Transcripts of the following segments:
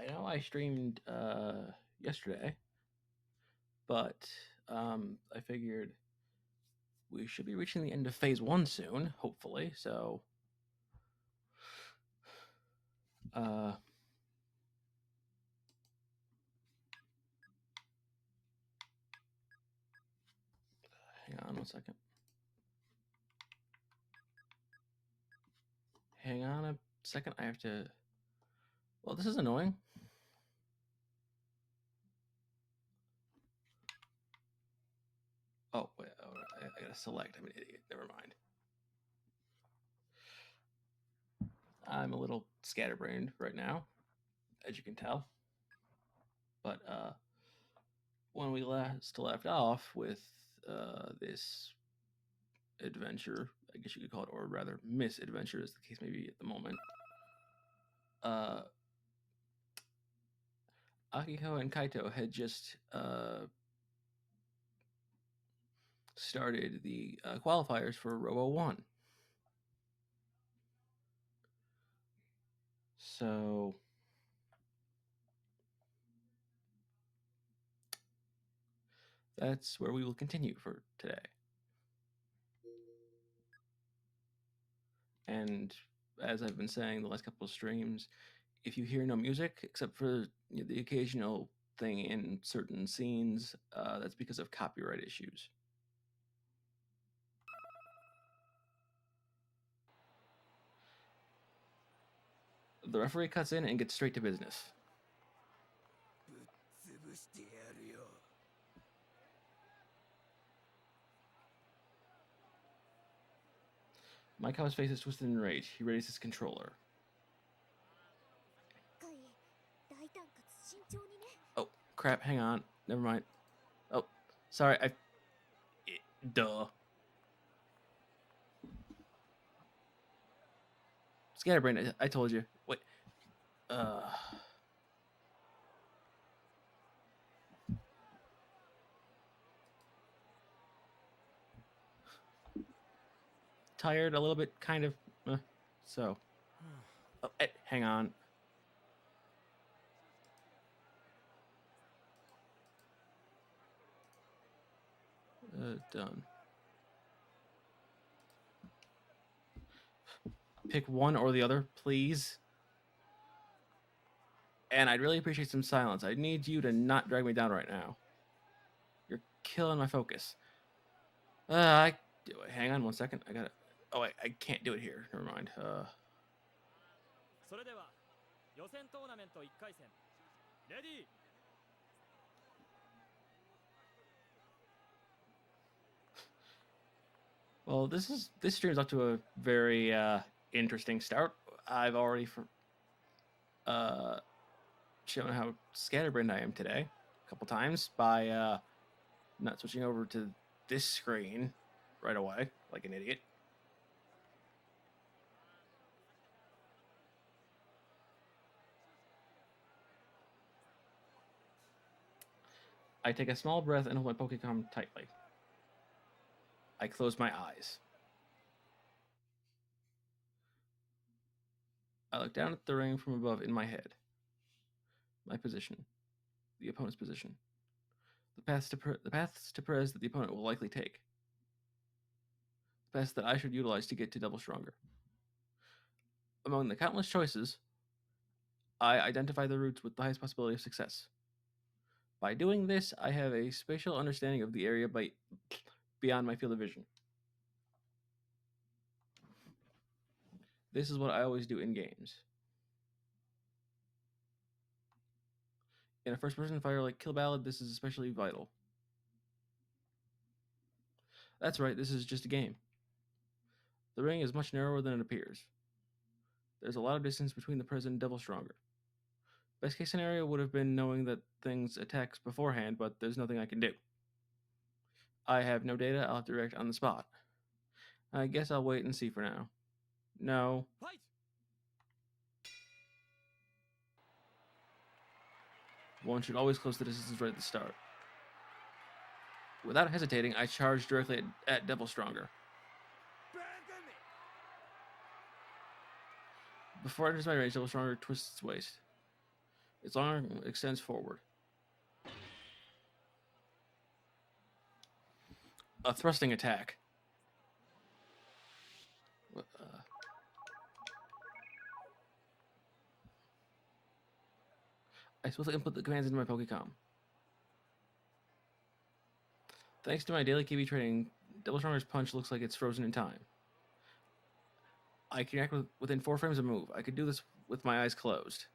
I know I streamed yesterday, but I figured we should be reaching the end of phase one soon, hopefully. So, uh, hang on one second. Hang on a second. I have to. Well, this is annoying. Oh wait, I gotta select. I'm an idiot. Never mind. I'm a little scatterbrained right now, as you can tell. But when we last left off with this adventure, I guess you could call it, or rather misadventure, as the case may be at the moment. Akiko and Kaito had just started the qualifiers for ROBO-ONE. So that's where we will continue for today. And as I've been saying the last couple of streams, if you hear no music except for the occasional thing in certain scenes, that's because of copyright issues. The referee cuts in and gets straight to business. Maikawa's face is twisted in rage. He raises his controller. Oh, crap, hang on. Never mind. Oh, sorry, duh. Scatterbrain, I told you. Wait. Tired, a little bit, kind of. So. Oh, hang on. Done. Pick one or the other, please. And I'd really appreciate some silence. I need you to not drag me down right now. You're killing my focus. I do it. Hang on one second. I gotta. Oh, I can't do it here. Never mind. Well, this stream's up to a very interesting start. I've already shown how scatterbrained I am today a couple times by not switching over to this screen right away like an idiot. I take a small breath and hold my Pokecom tightly. I close my eyes. I look down at the ring from above in my head. My position. The opponent's position. The paths to Perez that the opponent will likely take. The paths that I should utilize to get to Double Stronger. Among the countless choices, I identify the routes with the highest possibility of success. By doing this, I have a spatial understanding of the area beyond my field of vision. This is what I always do in games. In a first-person fighter like Kill Ballad, this is especially vital. That's right, this is just a game. The ring is much narrower than it appears. There's a lot of distance between the present and Devil Stronger. Best case scenario would have been knowing that things attacks beforehand, but there's nothing I can do. I have no data, I'll have to react on the spot. I guess I'll wait and see for now. No. Fight! One should always close the distance right at the start. Without hesitating, I charge directly at Devil Stronger. Before it enters my range, Devil Stronger twists its waist. Its arm extends forward. A thrusting attack. I swiftly input the commands into my Pokecom. Thanks to my daily KB training, Double Stronger's punch looks like it's frozen in time. I can react within 4 frames of move. I could do this with my eyes closed.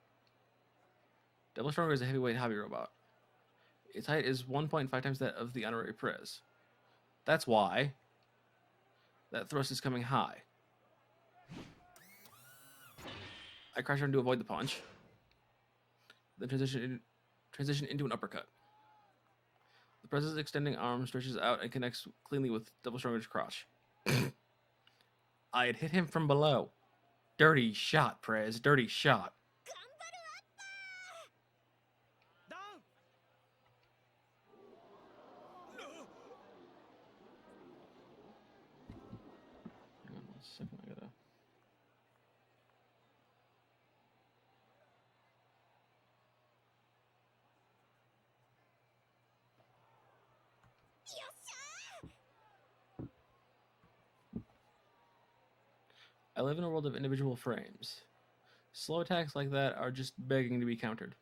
Double Stronger is a heavyweight hobby robot. Its height is 1.5 times that of the honorary Prez. That's why that thrust is coming high. I crash on to avoid the punch. Then transition into an uppercut. The Prez's extending arm stretches out and connects cleanly with Double Stronger's crotch. I had hit him from below. Dirty shot, Prez. Dirty shot. Hang on 1 second, I gotta... I live in a world of individual frames. Slow attacks like that are just begging to be countered.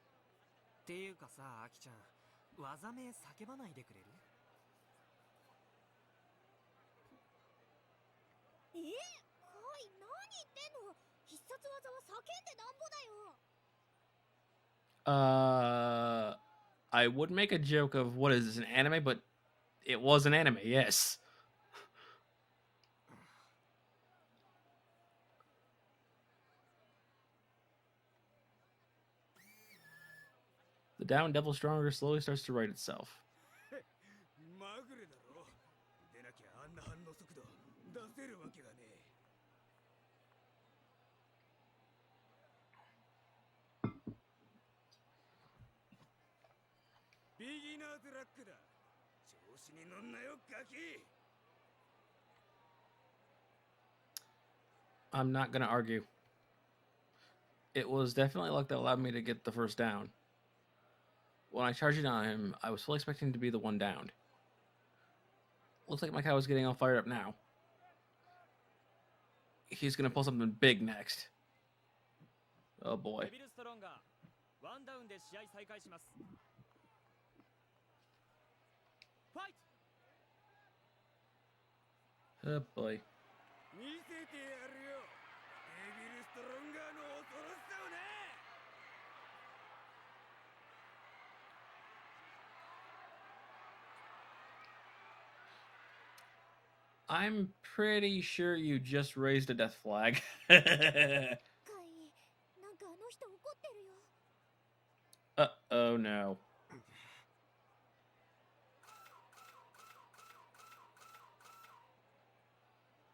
I would make a joke of what is this, an anime, but it was an anime, yes. The down Devil Stronger slowly starts to right itself. I'm not going to argue. It was definitely luck that allowed me to get the first down. When I charged it on him, I was fully expecting to be the one downed. Looks like my cow is getting all fired up now. He's going to pull something big next. Oh boy. Oh boy. I'm pretty sure you just raised a death flag. Oh no.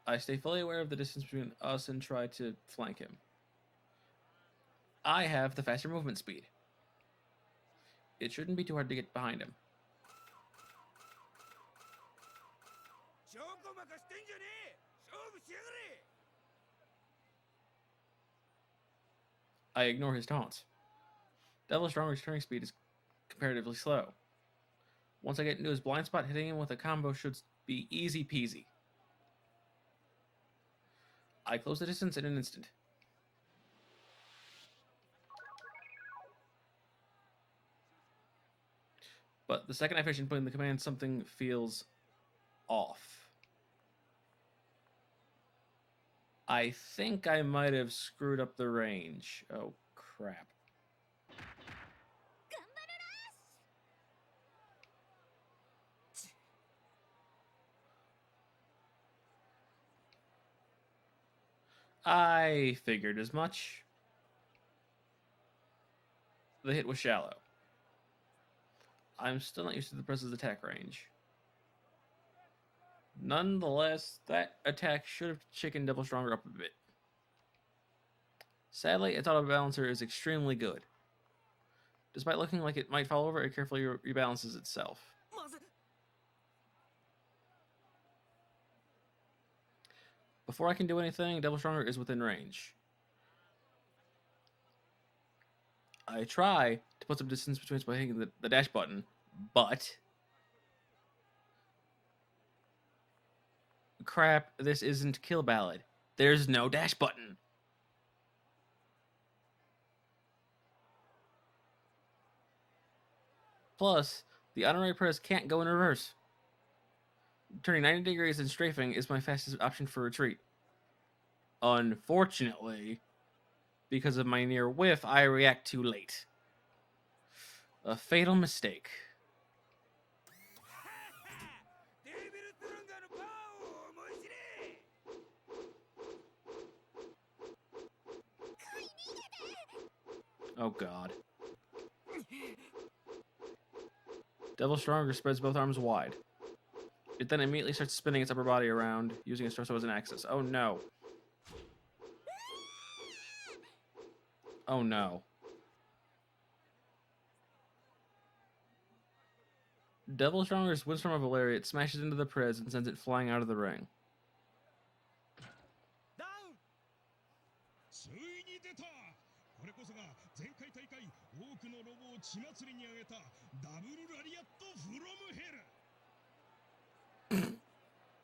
I stay fully aware of the distance between us and try to flank him. I have the faster movement speed. It shouldn't be too hard to get behind him. I ignore his taunts. Devil Stronger's turning speed is comparatively slow. Once I get into his blind spot, hitting him with a combo should be easy peasy. I close the distance in an instant. But the second I finish inputting the command, something feels off. I think I might have screwed up the range. Oh, crap. I figured as much. The hit was shallow. I'm still not used to the Prez's attack range. Nonetheless, that attack should have chickened Devil Stronger up a bit. Sadly, its auto balancer is extremely good. Despite looking like it might fall over, it carefully rebalances itself. Before I can do anything, Devil Stronger is within range. I try to put some distance between us by hitting the dash button, but crap, this isn't Kill Ballad. There's no dash button. Plus, the honorary press can't go in reverse. Turning 90 degrees and strafing is my fastest option for retreat. Unfortunately, because of my near whiff, I react too late. A fatal mistake. Oh god. Devil Stronger spreads both arms wide. It then immediately starts spinning its upper body around, using its torso as an axis. Oh no. Oh no. Devil Stronger's windstorm of a lariat smashes into the Prez and sends it flying out of the ring.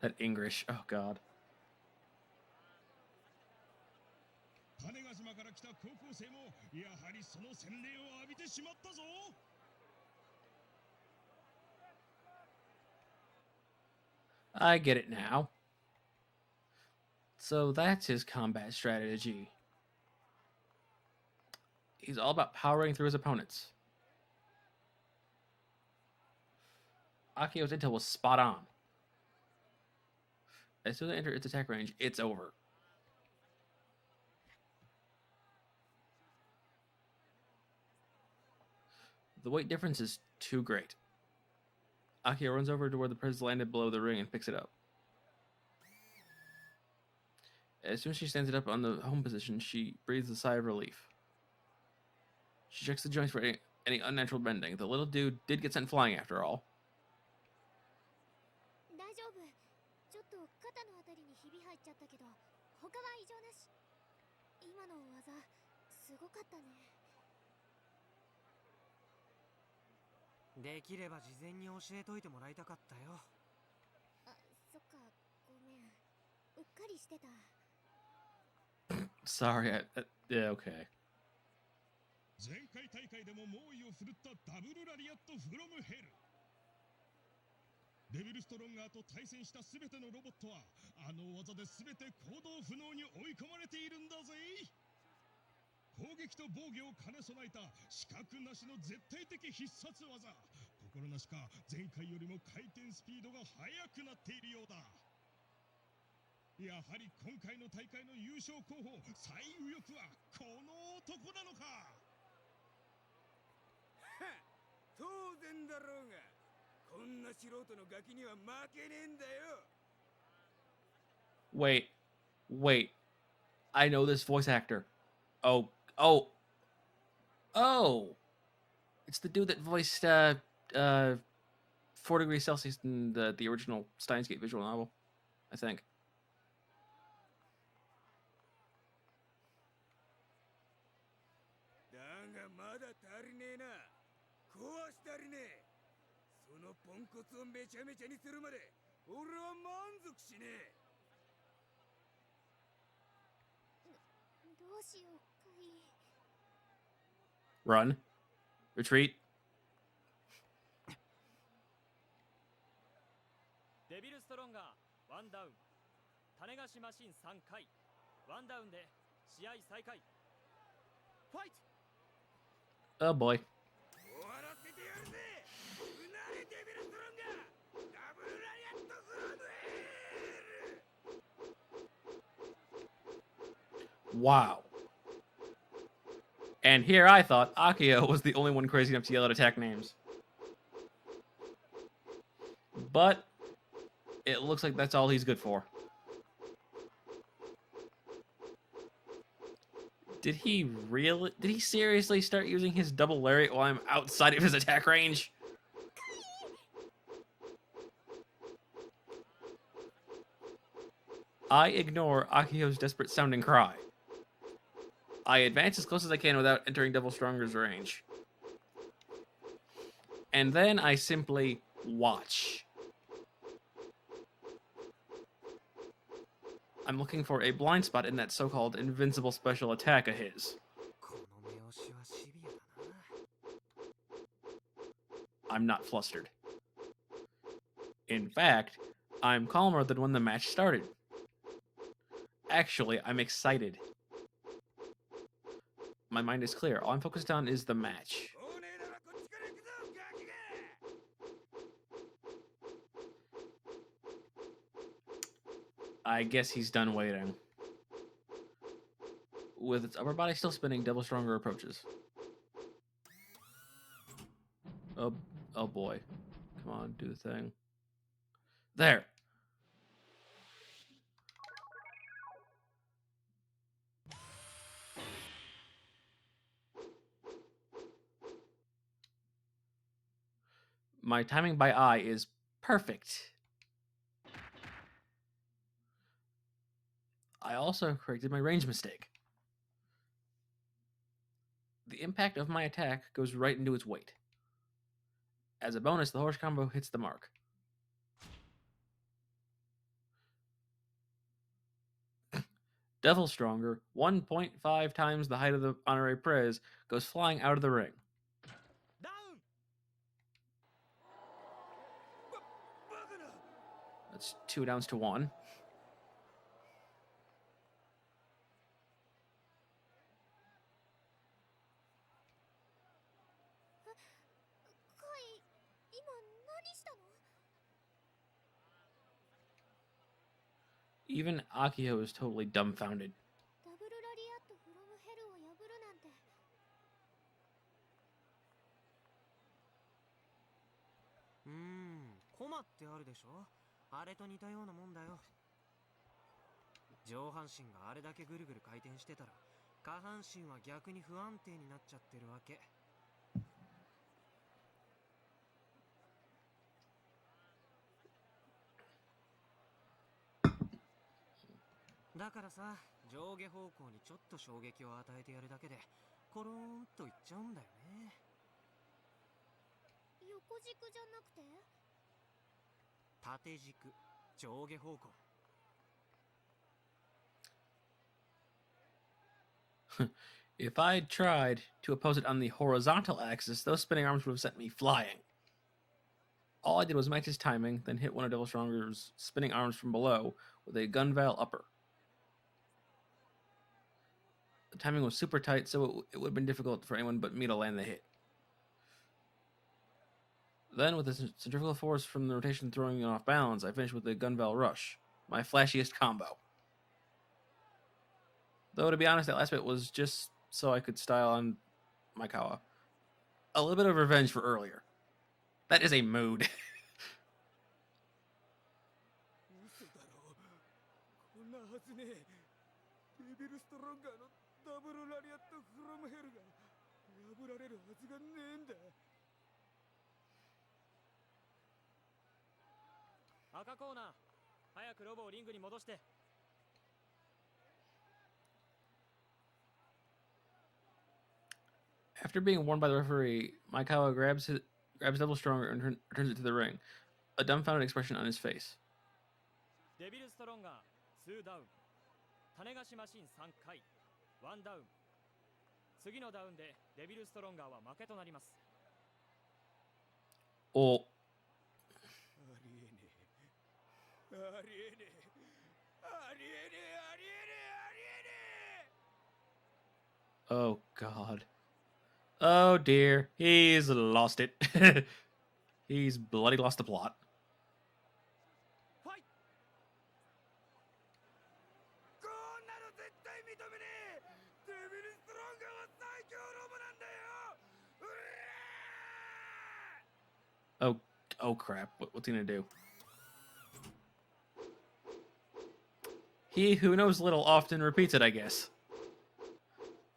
That English. Oh god. I get it now. So that's his combat strategy. He's all about powering through his opponents. Akio's intel was spot on. As soon as I enter its attack range, it's over. The weight difference is too great. Akio runs over to where the Prez landed below the ring and picks it up. As soon as she stands it up on the home position, she breathes a sigh of relief. She checks the joints for any unnatural bending. The little dude did get sent flying after all. Sorry, yeah, okay. Wait. I know this voice actor. Oh. It's the dude that voiced 4 Degrees Celsius in the original Steins Gate visual novel, I think. Run. Retreat. Oh boy. Wow. And here I thought Akio was the only one crazy enough to yell at attack names. But it looks like that's all he's good for. Did he seriously start using his double lariat while I'm outside of his attack range? I ignore Akio's desperate sounding cry. I advance as close as I can without entering Devil Stronger's range. And then I simply watch. I'm looking for a blind spot in that so-called invincible special attack of his. I'm not flustered. In fact, I'm calmer than when the match started. Actually, I'm excited. My mind is clear. All I'm focused on is the match. I guess he's done waiting. With its upper body still spinning, Devil Stronger approaches. Oh boy. Come on, do the thing. There! My timing by eye is perfect. I also corrected my range mistake. The impact of my attack goes right into its weight. As a bonus, the horse combo hits the mark. Devil Stronger, 1.5 times the height of the honorary prez, goes flying out of the ring. That's 2 downs to 1. Even Akio is totally dumbfounded. If I'd tried to oppose it on the horizontal axis, those spinning arms would have sent me flying. All I did was match his timing, then hit one of Devil Stronger's spinning arms from below with a gunval upper. The timing was super tight, so it would have been difficult for anyone but me to land the hit. Then, with the centrifugal force from the rotation throwing it off balance, I finished with the gunval rush, my flashiest combo. Though, to be honest, that last bit was just so I could style on Maikawa. A little bit of revenge for earlier. That is a mood. After being warned by the referee, Maikawa grabs Devil Stronger and returns it to the ring, a dumbfounded expression on his face. Oh. Oh, God. Oh, dear. He's lost it. He's bloody lost the plot. Oh crap. What's he gonna do? He who knows little often repeats it, I guess.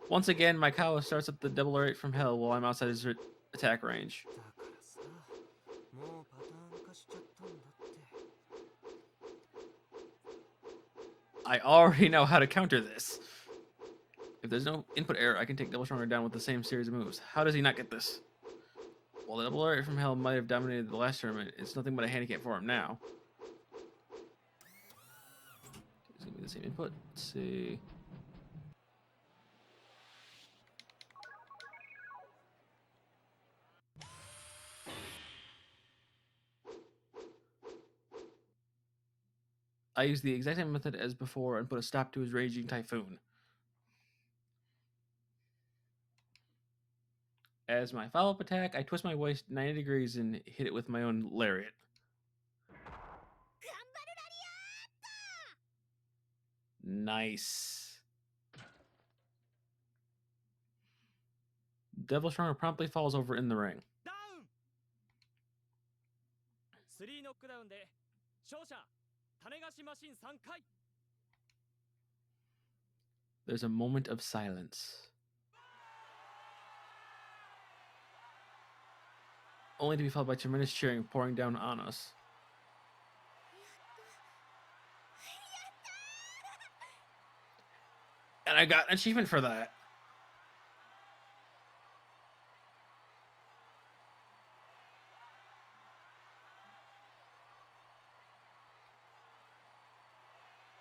Once again, Maikawa starts up the double rate from hell while I'm outside his attack range. I already know how to counter this. If there's no input error, I can take Double Stronger down with the same series of moves. How does he not get this? While the Double Lariat from Hell might have dominated the last tournament, it's nothing but a handicap for him now. It's gonna be the same input. Let's see. I used the exact same method as before and put a stop to his raging typhoon. As my follow-up attack, I twist my waist 90 degrees and hit it with my own lariat. Nice. Devil Stronger promptly falls over in the ring. Down! 3 ノックダウンで勝者種子島新3回 There's a moment of silence. Only to be followed by tremendous cheering pouring down on us. And I got an achievement for that.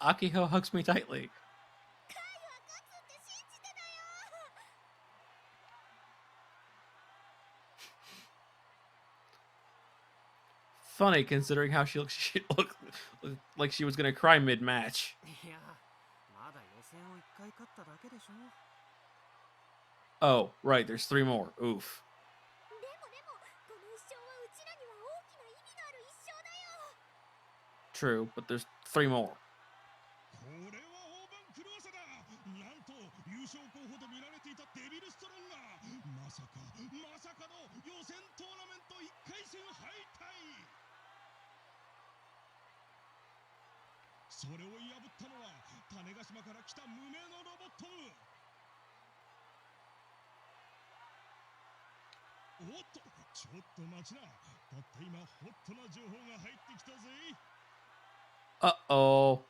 Akiho hugs me tightly. Funny considering how she looked like she was gonna cry mid-match. Oh, right, there's 3 more. Oof. True, but there's 3 more. Uh-oh.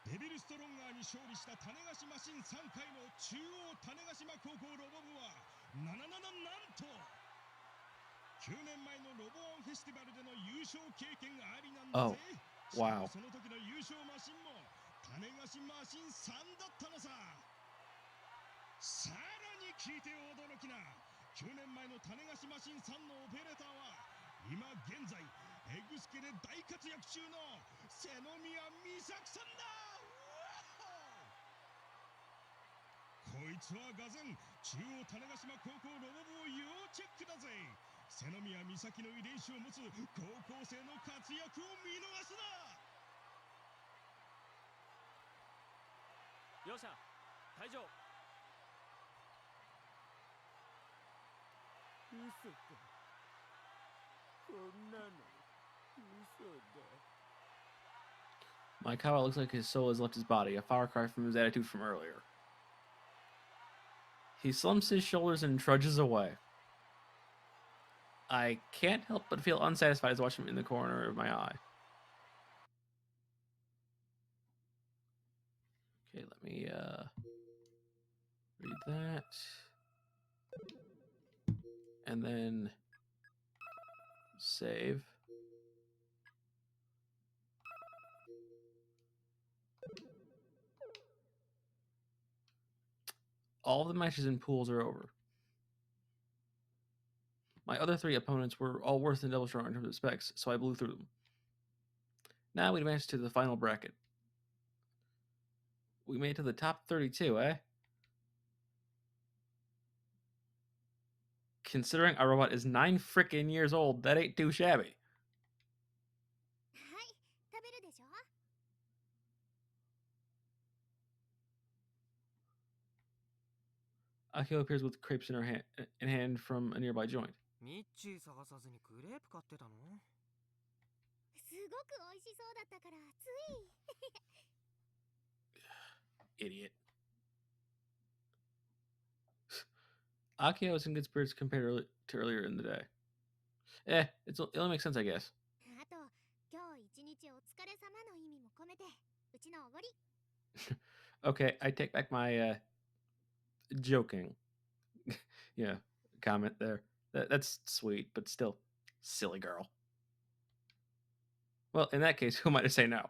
デビルストロンガーに勝利した種子島新3回の中央種子島高校ロボ部はなんと9年前のロボオンフェスティバルでの優勝経験ありなんだぜ。Wow. その時の優勝マシンも種子島新3だったのさ。さらに聞いて驚きな。9年前の種子島新3のオペレーターは今現在エグスケで大活躍中の瀬宮美咲さんだ。こいつはがぜん中央種子島高校ロボ部を要チェックだぜ。瀬宮美咲の遺伝子を持つ高校生の活躍を見逃すな。両者退場。嘘だ。こんなの嘘だ。Maikawa looks like his soul has left his body, a far cry from his attitude from earlier. He slumps his shoulders and trudges away. I can't help but feel unsatisfied as I watch him in the corner of my eye. Okay, let me read that. And then save. All of the matches in pools are over. My other 3 opponents were all worse than Double Stronger in terms of specs, so I blew through them. Now we advance to the final bracket. We made it to the top 32, eh? Considering our robot is 9 frickin' years old, that ain't too shabby. Akio appears with crepes in her hand from a nearby joint. Idiot. Akio is in good spirits compared to earlier in the day. It only makes sense, I guess. Okay, I take back my joking, yeah, comment there. That's sweet, but still, silly girl. Well, in that case, who am I to say no?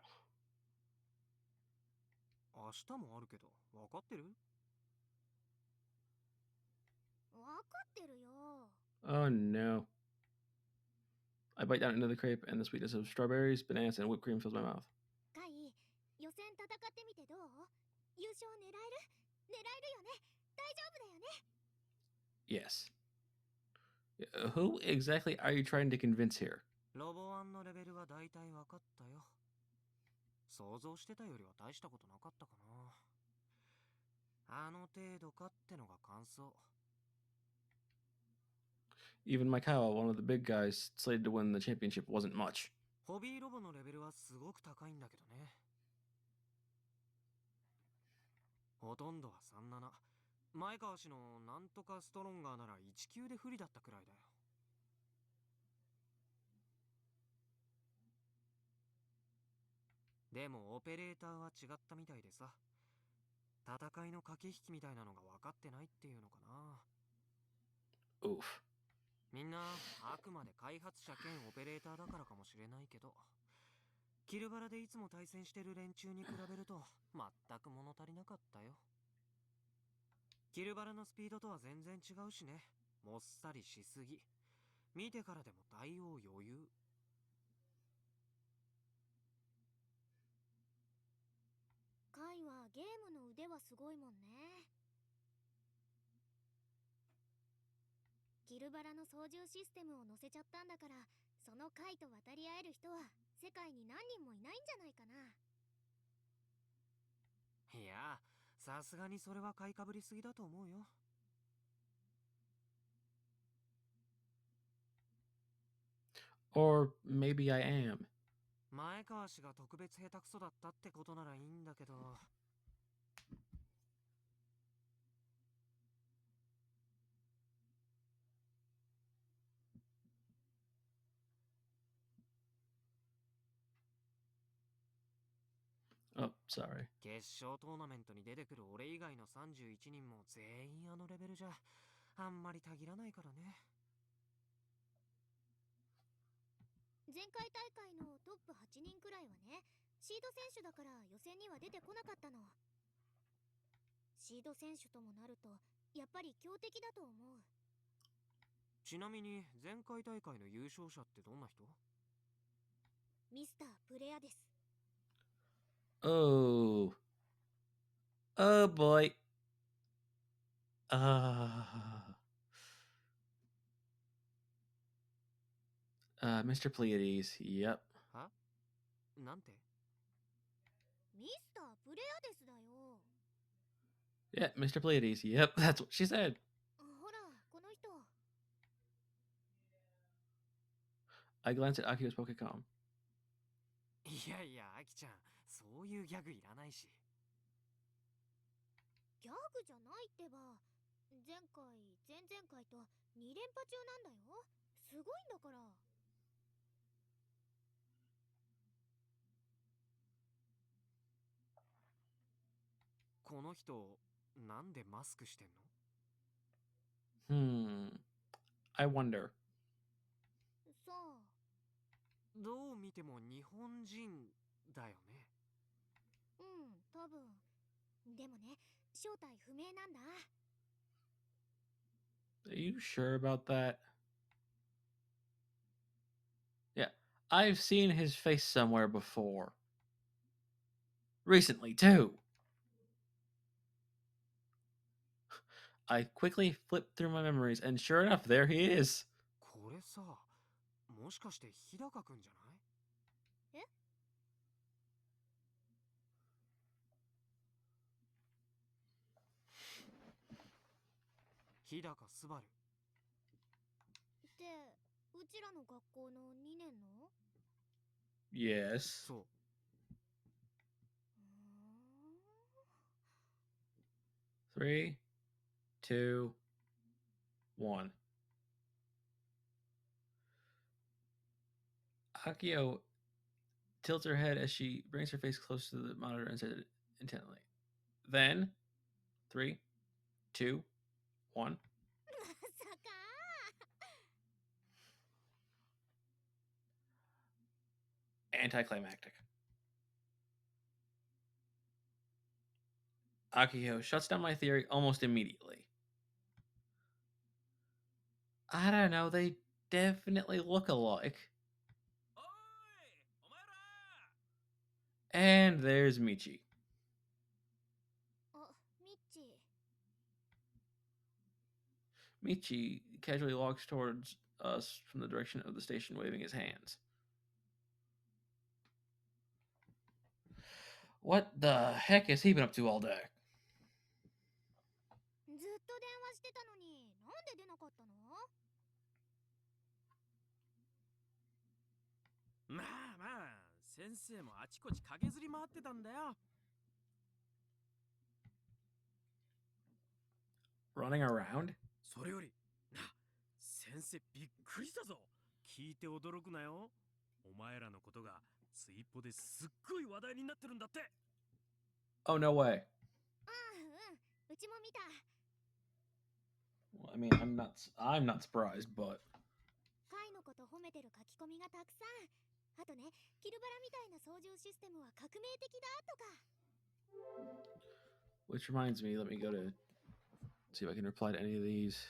明日もあるけど、わかってる？わかってるよ。 Oh no. I bite down into the crepe, and the sweetness of strawberries, bananas, and whipped cream fills my mouth. カイ、予選戦ってみてどう？優勝狙える？狙えるよね？大丈夫だよね？ Yes. Who exactly are you trying to convince here? ロボワンのレベルは大体わかったよ。想像してたよりは大したことなかったかな。あの程度かってのが感想。Even Maikawa, one of the big guys slated to win the championship, wasn't much. ホビーロボのレベルはすごく高いんだけどね。ほとんどは37。前川氏のなんとかストロンガーなら1級で不利だったくらいだよ。でもオペレーターは違ったみたいでさ、戦いの駆け引きみたいなのが分かってないっていうのかな。 Oof. みんなあくまで開発者兼オペレーターだからかもしれないけど、キルバラでいつも対戦してる連中に比べると全く物足りなかったよ。キルバラのスピードとは全然違うしね。もっさりしすぎ。見てからでも対応余裕。カイはゲームの腕はすごいもんね。キルバラの操縦システムを載せちゃったんだから、そのカイと渡り合える人は世界に何人もいないんじゃないかな。いや、さすがにそれは買いかぶりすぎだと思うよ。Or maybe I am. 前川氏が特別下手くそだったってことならいいんだけど。Oh, sorry. 決勝トーナメントに出てくる俺以外の31人も全員あのレベルじゃあんまりたぎらないからね。前回大会のトップ8人くらいはね、シード選手だから予選には出てこなかったの。シード選手ともなるとやっぱり強敵だと思う。ちなみに前回大会の優勝者ってどんな人？ミスタープレアです。 Oh. Oh boy. Mr. Pleiades. Yep. は？なんて？ミスタープレアですだよ。 Yeah, Mr. Pleiades. Yep, that's what she said. ほら、この人。 I glanced at Akio's Pokecom. いやいや、アキちゃん、そういうギャグいらないし。ギャグじゃないってば。前回、前々回と2連覇中なんだよ。すごいんだから。この人、なんでマスクしてんの？ I wonder. さあ、どう見ても日本人だよね。多分。でもね、正体不明なんだ。 Are you sure about that? Yeah, I've seen his face somewhere before. Recently, too. I quickly flipped through my memories, and sure enough, there he is. これさ、もしかして日高くんじゃない？え？日高すばる。って、うちらの学校の2年の？ Yes. そう。3, 2, 1. Akio tilts her head as she brings her face close to the monitor and says intently, Then, 3, 2, 1. まさか。 Anticlimactic. Akio shuts down my theory almost immediately. I don't know, they definitely look alike. おいお前ら And there's Michi. あ、ミッチ。 Michi casually walks towards us from the direction of the station, waving his hands. What the heck has he been up to all day? ずっと電話してたのになんで出なかったの？まあまあ先生もあちこち駆けずり回ってたんだよ。 Running around? それよりな先生びっくりしたぞ。聞いて驚くなよ。お前らのことがツイポですっごい話題になってるんだって。 Oh, no way. ああ、うん、うちも見た。 Well, I mean, I'm not surprised, but カイのこと褒めてる書き込みがたくさん。あとね、キルバラみたいな操縦システムは革命的だとか。 which reminds me, let me go to see if I can reply to any of these.「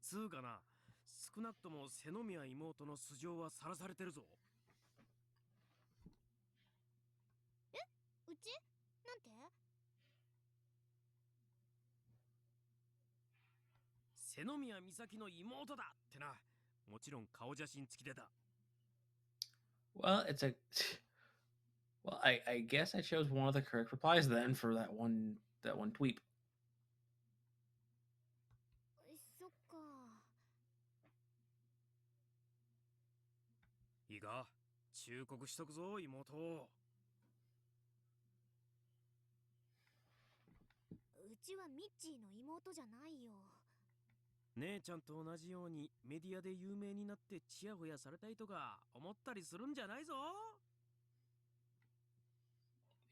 つうかな、少なくとも瀬宮妹の素性はさらされてるぞ。」うちなんて？瀬宮美咲の妹だってな。もちろん顔写真付きでだ。 Well, it's a. Well, I guess I chose one of the correct replies then for that one tweet. そっか。いいか、忠告しとくぞ妹。うちはミッチーの妹じゃないよ。姉ちゃんと同じようにメディアで有名になってチヤホヤされたいとか思ったりするんじゃないぞ。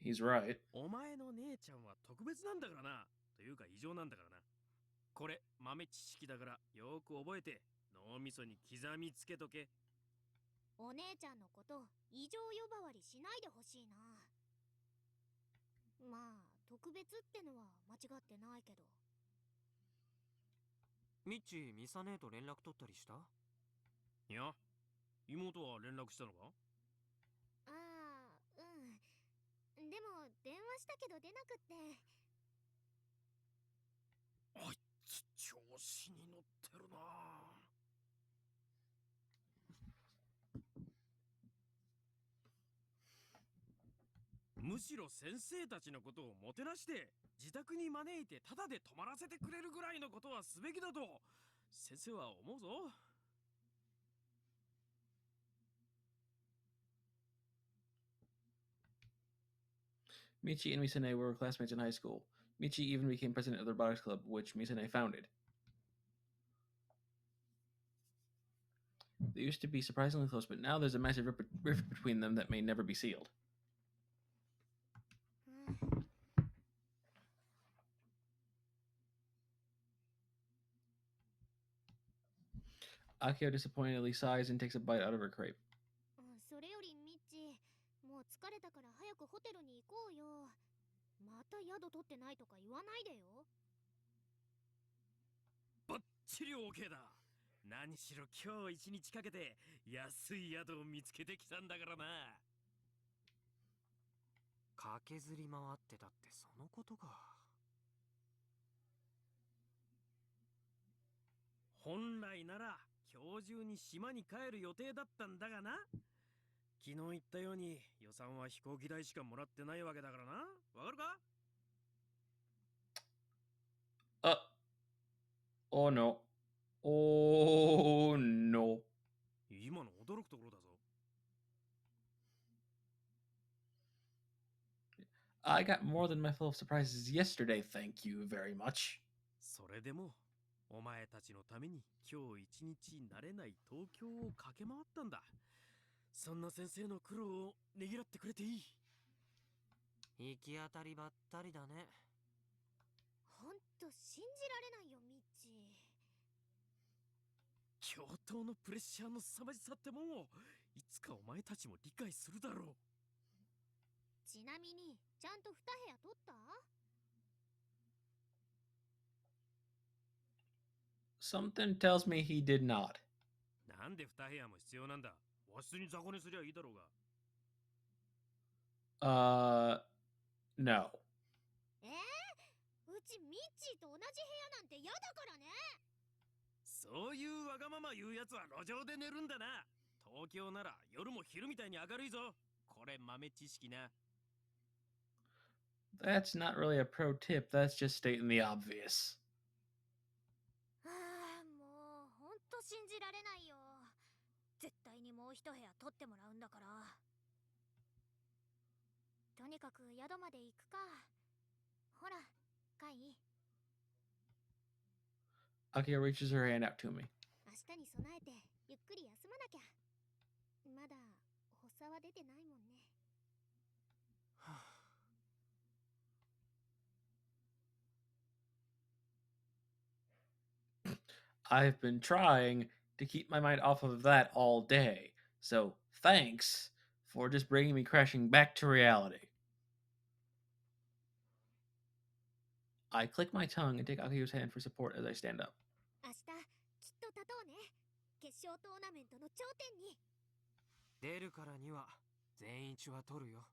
He's right. お前の姉ちゃんは特別なんだからな。というか異常なんだからな。これ豆知識だからよく覚えて脳みそに刻みつけとけ。お姉ちゃんのこと異常呼ばわりしないでほしいな。まあ特別ってのは間違ってないけど。ミッチ、ミサ姉と連絡取ったりした？いや、妹は連絡したのか？ああ、うん。でも電話したけど出なくって。あいつ調子に乗ってるな。むしろ先生たちのことをもてなして自宅に招いてタダで泊まらせてくれるぐらいのことはすべきだと先生は思うぞ。 Michi and Misane were classmates in high school. Michi even became president of the robotics club, which Misane founded. They used to be surprisingly close, but now there's a massive rift between them that may never be sealed. うん、 Akio disappointedly sighs and takes a bite out of her crepe. それよりミッチ、もう疲れたから早くホテルに行こうよ。また宿取ってないとか言わないでよ。バッチリ OK だ。何しろ今日一日かけて安い宿を見つけてきたんだからな。駆けずり回ってたってそのことか。本来なら今日中に島に帰る予定だったんだがな。昨日言ったように予算は飛行機代しかもらってないわけだからな。わかるか？ Oh no. Oh no. 今の驚くところだぞ。 I got more than my fill of surprises yesterday, thank you very much. それでもお前たちのために今日一日慣れない東京を駆け回ったんだ。そんな先生の苦労をねぎらってくれていい。行き当たりばったりだね。ほんと信じられないよミッチー。教頭のプレッシャーの凄まじさってもんをいつかお前たちも理解するだろう。ちなみにちゃんと2部屋取った？ Something tells me he did not. なんで2部屋も必要なんだ。和室に雑魚寝すりゃいいだろうが。No. うちミッチーと同じ部屋なんて嫌だからね。そういうわがまま言うやつは路上で寝るんだな。東京なら夜も昼みたいに明るいぞ。これ豆知識な。That's not really a pro tip, that's just stating the obvious. ああ、もうほんと信じられないよ。絶対にもう1部屋取ってもらうんだから。とにかく宿まで行くか。ほら、カイ。 Akio reaches her hand out to me. 明日に備えてゆっくり休まなきゃ。まだ発作は出てないもんね。I've been trying to keep my mind off of that all day, so thanks for just bringing me crashing back to reality. I click my tongue and take Akio's hand for support as I stand up. 明日きっと立とうね。決勝トーナメントの頂点に。出るからには全員一は取るよ。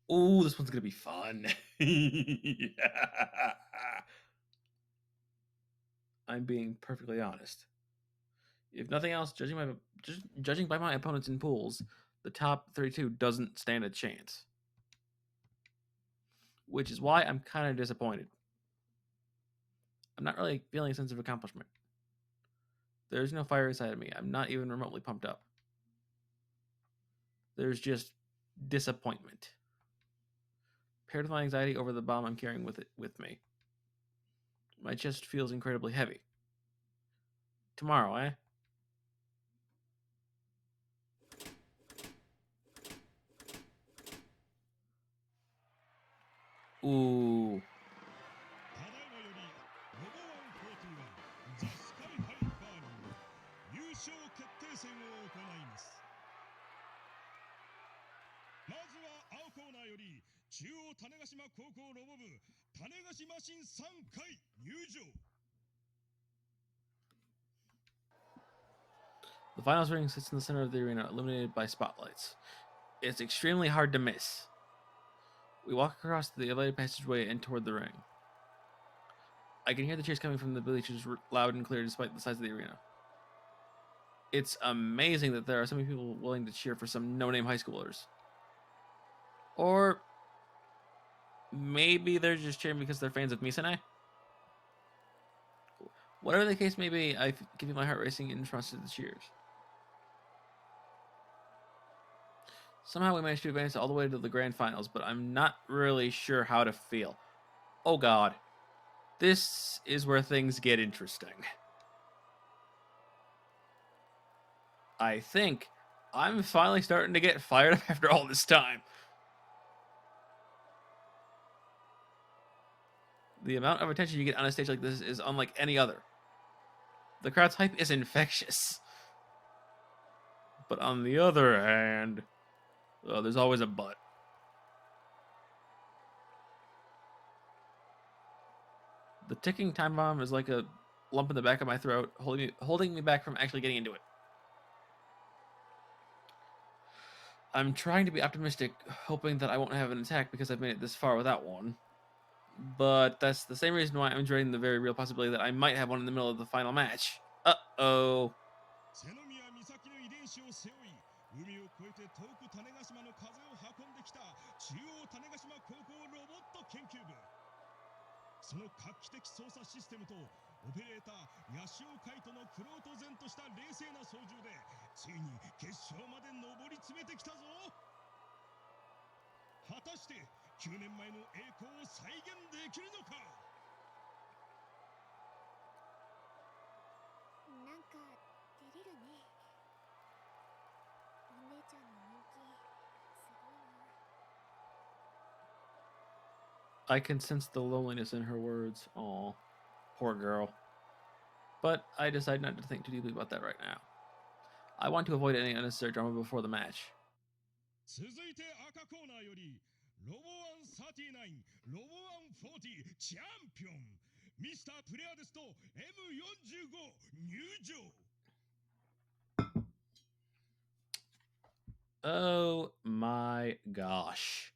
Oh, this one's gonna be fun. I'm being perfectly honest. If nothing else, judging by my opponents in pools, the top 32 doesn't stand a chance. Which is why I'm kind of disappointed. I'm not really feeling a sense of accomplishment. There's no fire inside of me. I'm not even remotely pumped up. There's just disappointment. Paired with my anxiety over the bomb I'm carrying with me. My chest feels incredibly heavy. Tomorrow, eh? Ooh. ただいまよりロボワン41ザ・スカイハイバーニング優勝決定戦を行います。まずは青コーナーより中央種子島高校ロボ部種子島新3回入場。 The finals ring sits in the center of the arena, illuminated by spotlights. It's extremely hard to miss. We walk across the elevated passageway and toward the ring. I can hear the cheers coming from the bleachers loud and clear despite the size of the arena. It's amazing that there are so many people willing to cheer for some no-name high schoolers. Or maybe they're just cheering because they're fans of Misane. Whatever the case may be, I can feel my heart racing in response to the cheers. Somehow we managed to advance all the way to the grand finals, but I'm not really sure how to feel. Oh god. This is where things get interesting. I think I'm finally starting to get fired up after all this time. The amount of attention you get on a stage like this is unlike any other. The crowd's hype is infectious. But on the other hand, there's always a but. The ticking time bomb is like a lump in the back of my throat, holding me back from actually getting into it. I'm trying to be optimistic, hoping that I won't have an attack because I've made it this far without one. But that's the same reason why I'm dreading the very real possibility that I might have one in the middle of the final match. Uh-oh. 瀬宮美咲の遺伝子を背負い、海を越えて遠く種子島の風を運んできた中央種子島高校ロボット研究部。その画期的操作システムとオペレーター八潮海斗の玄人然とした冷静な操縦で、ついに決勝まで上り詰めてきたぞ。果たして9年前の栄光を再現できるのか。なんか照れるね。お姉ちゃんの人気すごいな。 I can sense the loneliness in her words. Aw, poor girl. But I decide not to think too deeply about that right now. I want to avoid any unnecessary drama before the match. 続いて赤コーナーよりロボワン39、ロボワン40チャンピオンミスタープレアデスと M45 入場。 Oh my gosh.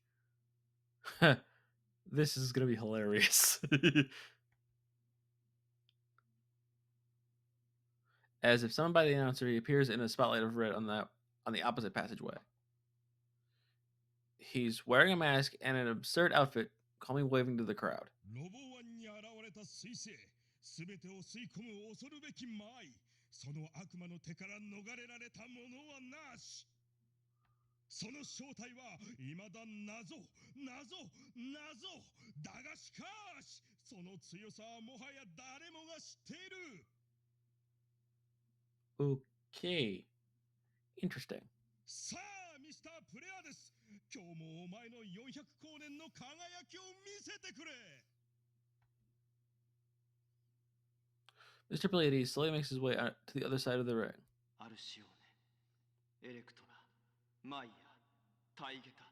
This is gonna be hilarious. As if summoned by the announcer, he appears in a spotlight of red on the opposite passageway. He's wearing a mask and an absurd outfit, calmly waving to the crowd. ロボワンに現れた彗星、すべてを吸い込む恐るべき魔愛、その悪魔の手から逃れられたものはなし。その正体は未だ謎だがしかし、その強さはもはや誰もが知っている。 Okay. Interesting. さあミスタープレアです。今日もお前の400光年の輝きを見せてくれ。 Mr. Pleiades slowly makes his way out to the other side of the ring. アルシオネ、エレクトラ、マイヤ、タイゲタ、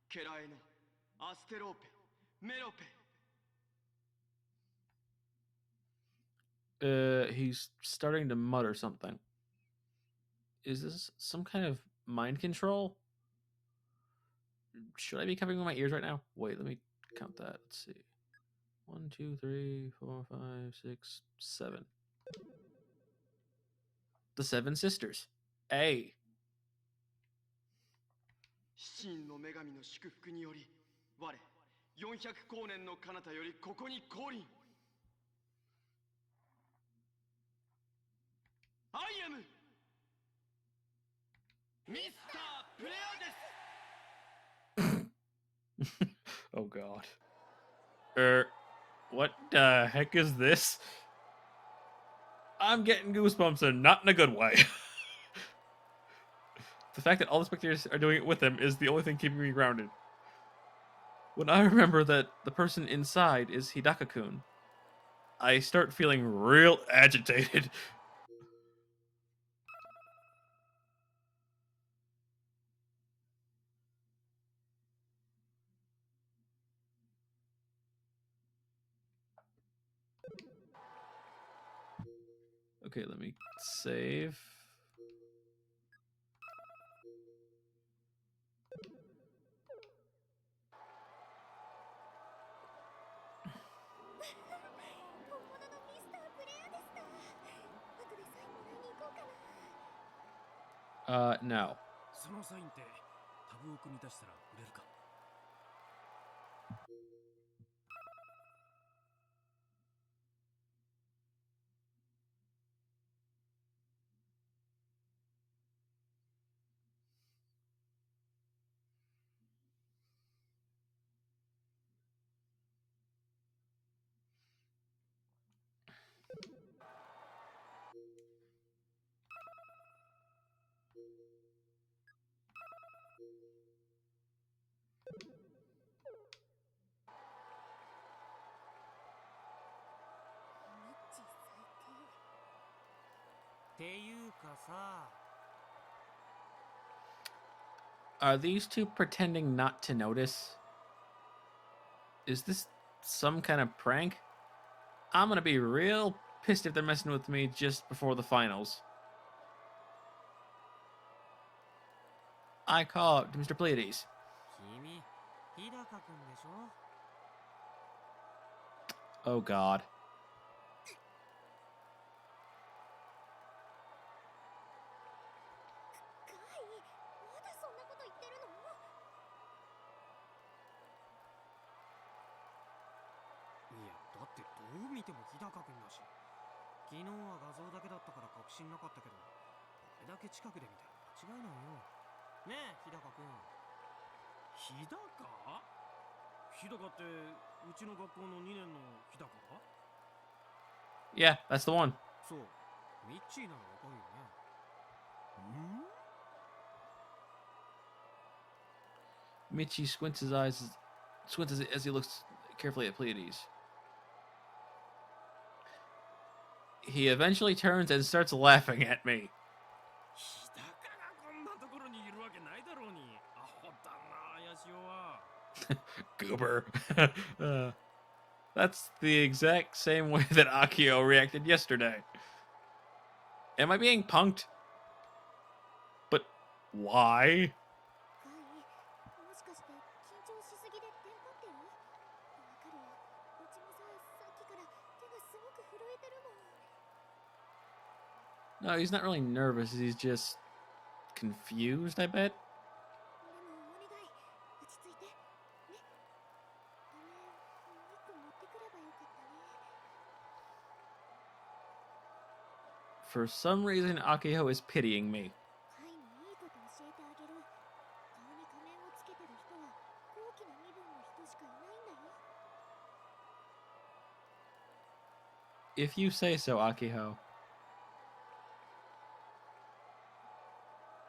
ケラエノ、アステローペ、メロペ。 He's starting to mutter something. Is this some kind of mind control? Should I be covering my ears right now? Wait, let me count that. Let's see. 1, 2, 3, 4, 5, 6, 7. The Seven Sisters. A. 真の女神の祝福により、我400光年の彼方よりここに降臨。I am ミスタープレアです。 Oh god. What the heck is this? I'm getting goosebumps and not in a good way. The fact that all the spectators are doing it with him is the only thing keeping me grounded. When I remember that the person inside is Hidaka-kun, I start feeling real agitated. Okay, let me save. No. そのサインってタブを組み足したら売れるか。っていうかさ。 Are these two pretending not to notice? Is this some kind of prank? I'm gonna be real pissed if they're messing with me just before the finals. I call out to Mr. Pleiades. 君、日高くんでしょ。 Oh god. ってどう見ても日高くんだし、昨日は画像だけだったから確信なかったけど、これだけ近くで見たら間違いないよ。ねえ日高くん。日高？日高ってうちの学校の2年の日高？ Yeah, that's the one. そう、ミッチーならわかるよね。Michi squints as he looks carefully at Pleiades. He eventually turns and starts laughing at me. 日高がこんなところにいるわけないだろうに。アホだな、ヤシオは。Goober. That's the exact same way that Akio reacted yesterday. Am I being punked? But why? ガイ、もしかして緊張しすぎでテンパってる？わかるよ。うちもさ、さっきから手がすごく震えてるもん。 No, he's not really nervous. He's just confused, I bet. でもお願い、落ち着いて。ね。飴、もう一個持ってくればよかったね。 For some reason, Akio is pitying me. カイにいいこと教えてあげる。顔に仮面をつけてる人は高貴な身分の人しかいないんだよ。 If you say so, Akiho.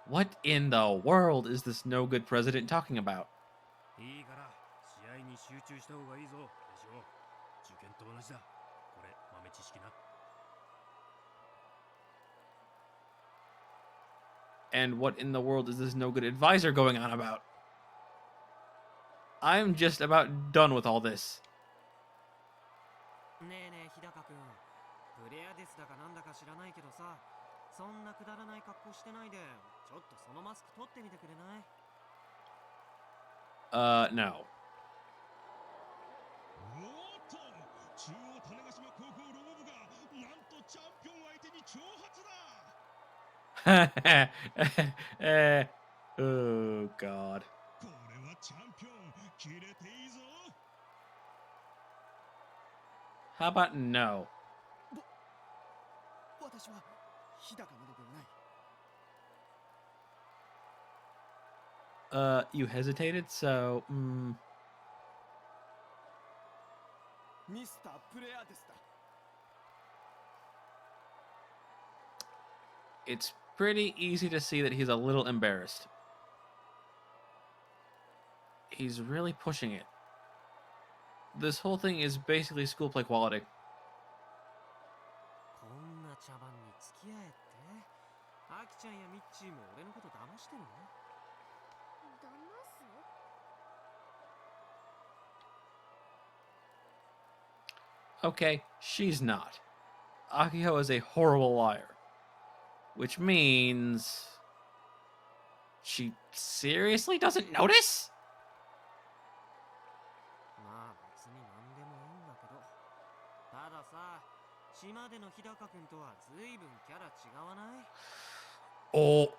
What in the world is this no-good president talking about? いいから試合に集中した方がいいぞ、ヤシオ。受験と同じだ。これ豆知識な。And what in the world is this no-good advisor going on about? I'm just about done with all this. ねえねえ日高くん、プレアデスだかなんだか知らないけどさ、そんなくだらない格好してないで、ちょっとそのマスク取ってみてくれない？ No. おーっと、中央種子島高校ロボ部がなんとチャンピオン相手に挑発だ。Oh, God. これはチャンピオン切れていいぞ。 How about no? 私は日高などではない。 You hesitated, so, ミスタープレアデスだ。 it's pretty easy to see that he's a little embarrassed. He's really pushing it. This whole thing is basically school play quality. こんな茶番に付き合えって？アキちゃんやミッチーも俺のこと騙してるの？騙す？ Okay, she's not. Akio is a horrible liar. Which means... she seriously doesn't notice? まあ別に何でもいいんだけど、たださ、島での日高くんとはずいぶんキャラ違わない？ Oh.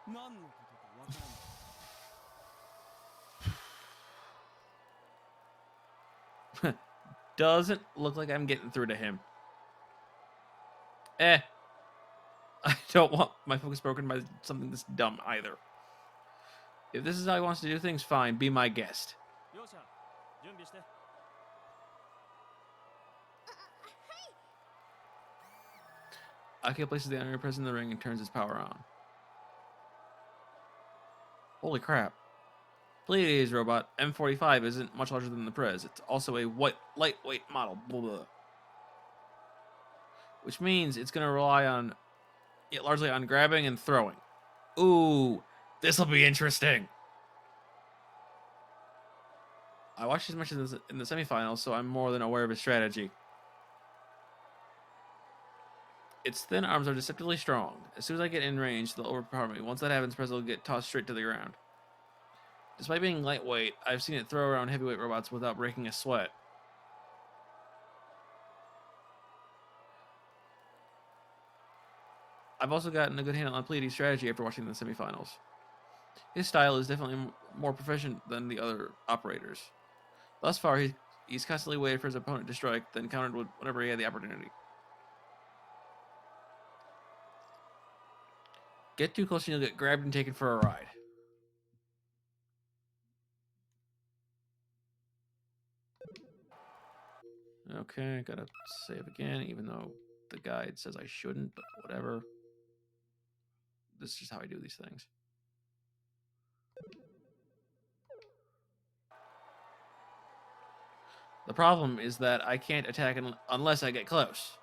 何のことかわからない。 Doesn't look like I'm getting through to him. I don't want my focus broken by something this dumb either. If this is how he wants to do things, fine, be my guest. 両者準備して。 Akio places the honorary press in the ring and turns his power on. Holy crap. Pleiades robot M45 isn't much larger than the Prez. It's also a lightweight model. Blah, blah. Which means it's going to rely on largely on grabbing and throwing. Ooh, this'll be interesting. I watched his matches in the semifinals, so I'm more than aware of his strategy. Its thin arms are deceptively strong. As soon as I get in range, they'll overpower me. Once that happens, Prez will get tossed straight to the ground. Despite being lightweight, I've seen it throw around heavyweight robots without breaking a sweat. I've also gotten a good handle on Pleiades' strategy after watching the semifinals. His style is definitely more proficient than the other operators. Thus far, He's constantly waited for his opponent to strike, then countered whenever he had the opportunity. Get too close and you'll get grabbed and taken for a ride. Okay, gotta save again, even though the guide says I shouldn't, but whatever. This is just how I do these things. The problem is that I can't attack unless I get close.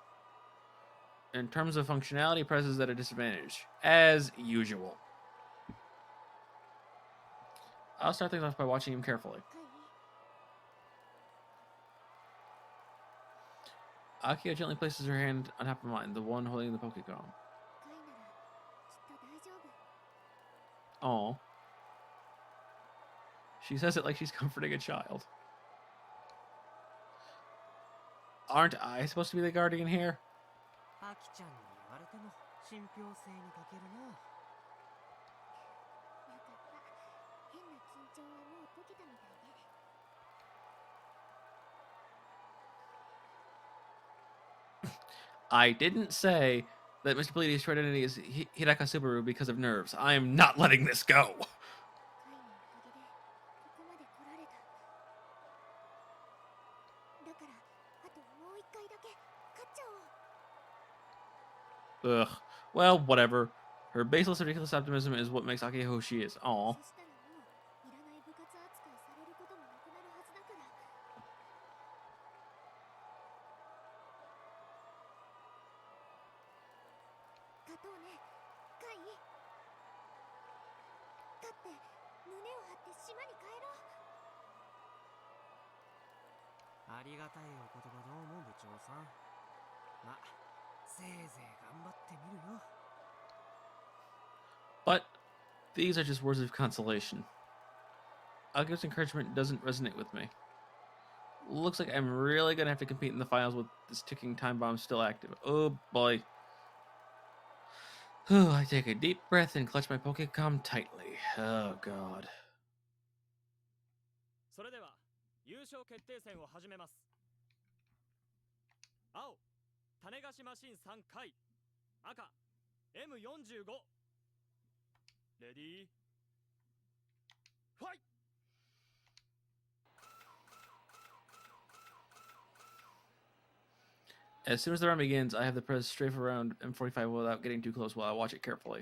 In terms of functionality, Prez is at a disadvantage, as usual. I'll start things off by watching him carefully. Akio gently places her hand on top of mine, the one holding the Pokecom. Aw. She says it like she's comforting a child. Aren't I supposed to be the guardian here? アキちゃんに言われても信憑性に欠けるな。よかった。変な緊張はもう解けたみたいね。I didn't say that Mr. Pleiades' true identity is Hidaka Subaru because of nerves. I am not letting this go. カイのおかげでここまで来られた。だからあともう一回だけ勝っちゃおう。 Ugh. Well, whatever. Her baseless, ridiculous optimism is what makes Akio who she is. Aw. そしたらもういらない部活扱いされることもなくなるはずだから。勝とうね、カイ。勝って胸を張って島に帰ろう。ありがたいお言葉どうも部長さん。ま、せいぜい頑張ってみるよ。But these are just words of consolation. Akio's encouragement doesn't resonate with me. Looks like I'm really gonna have to compete in the finals with this ticking time bomb still active. Oh boy. I take a deep breath and clutch my Pokecom tightly. Oh god. それでは優勝決定戦を始めます。青、種子島新3回。赤、M45。レディー、ファイト。 As soon as the round begins, I have the Prez strafe around M45 without getting too close while I watch it carefully.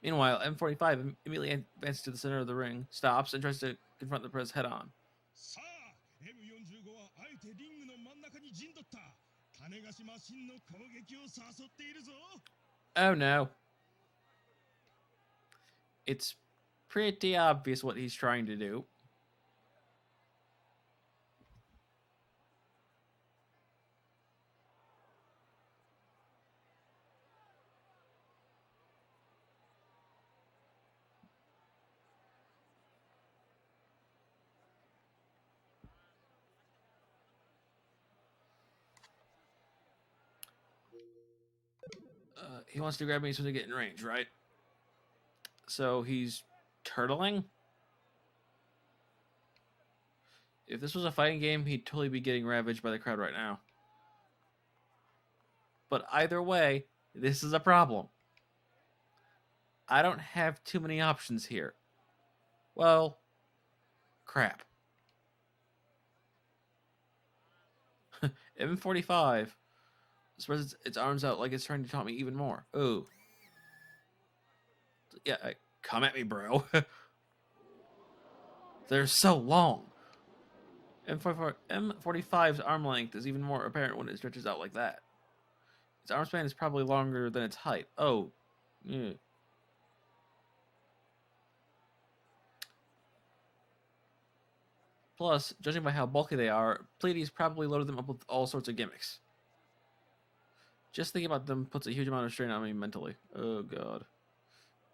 Meanwhile, M45 immediately advances to the center of the ring, stops, and tries to confront the Prez head on. さあ M45 はあえてリングの真ん中に陣取った種子島新の攻撃を誘っているぞ。 Oh no. It's pretty obvious what he's trying to do. He wants to grab me as soon as I get in range, right? So he's turtling? If this was a fighting game, he'd totally be getting ravaged by the crowd right now. But either way, this is a problem. I don't have too many options here. Well, crap. M45 spreads its arms out like it's trying to taunt me even more. Ooh. Yeah, come at me, bro. They're so long. M45's arm length is even more apparent when it stretches out like that. Its arm span is probably longer than its height. Oh. Yeah. Plus, judging by how bulky they are, Pleiades probably loaded them up with all sorts of gimmicks. Just thinking about them puts a huge amount of strain on me mentally. Oh god.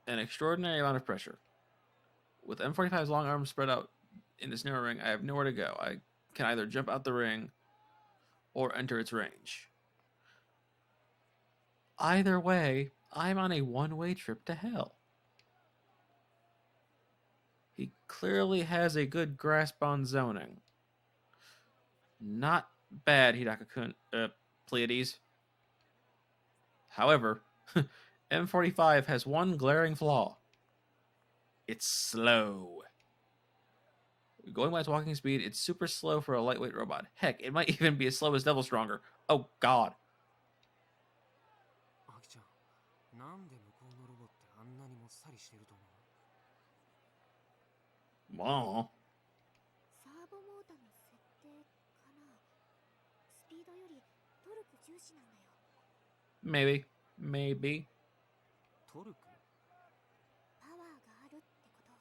An extraordinary amount of pressure. With M45's long arms spread out in this narrow ring, I have nowhere to go. I can either jump out the ring or enter its range. Either way, I'm on a one-way trip to hell. He clearly has a good grasp on zoning. Not bad, Hidaka-kun, Pleiades. However, M45 has one glaring flaw. It's slow. Going by its walking speed, it's super slow for a lightweight robot. Heck, it might even be as slow as Devil Stronger. Oh god. アキちゃん、なんで向こうのロボってあんなにもっさりしてると思う？ Wow. サーボモータの設定かな。スピードよりトルク重視なんだよ。 Maybe. Maybe. トルク？ パワーがあるってこと。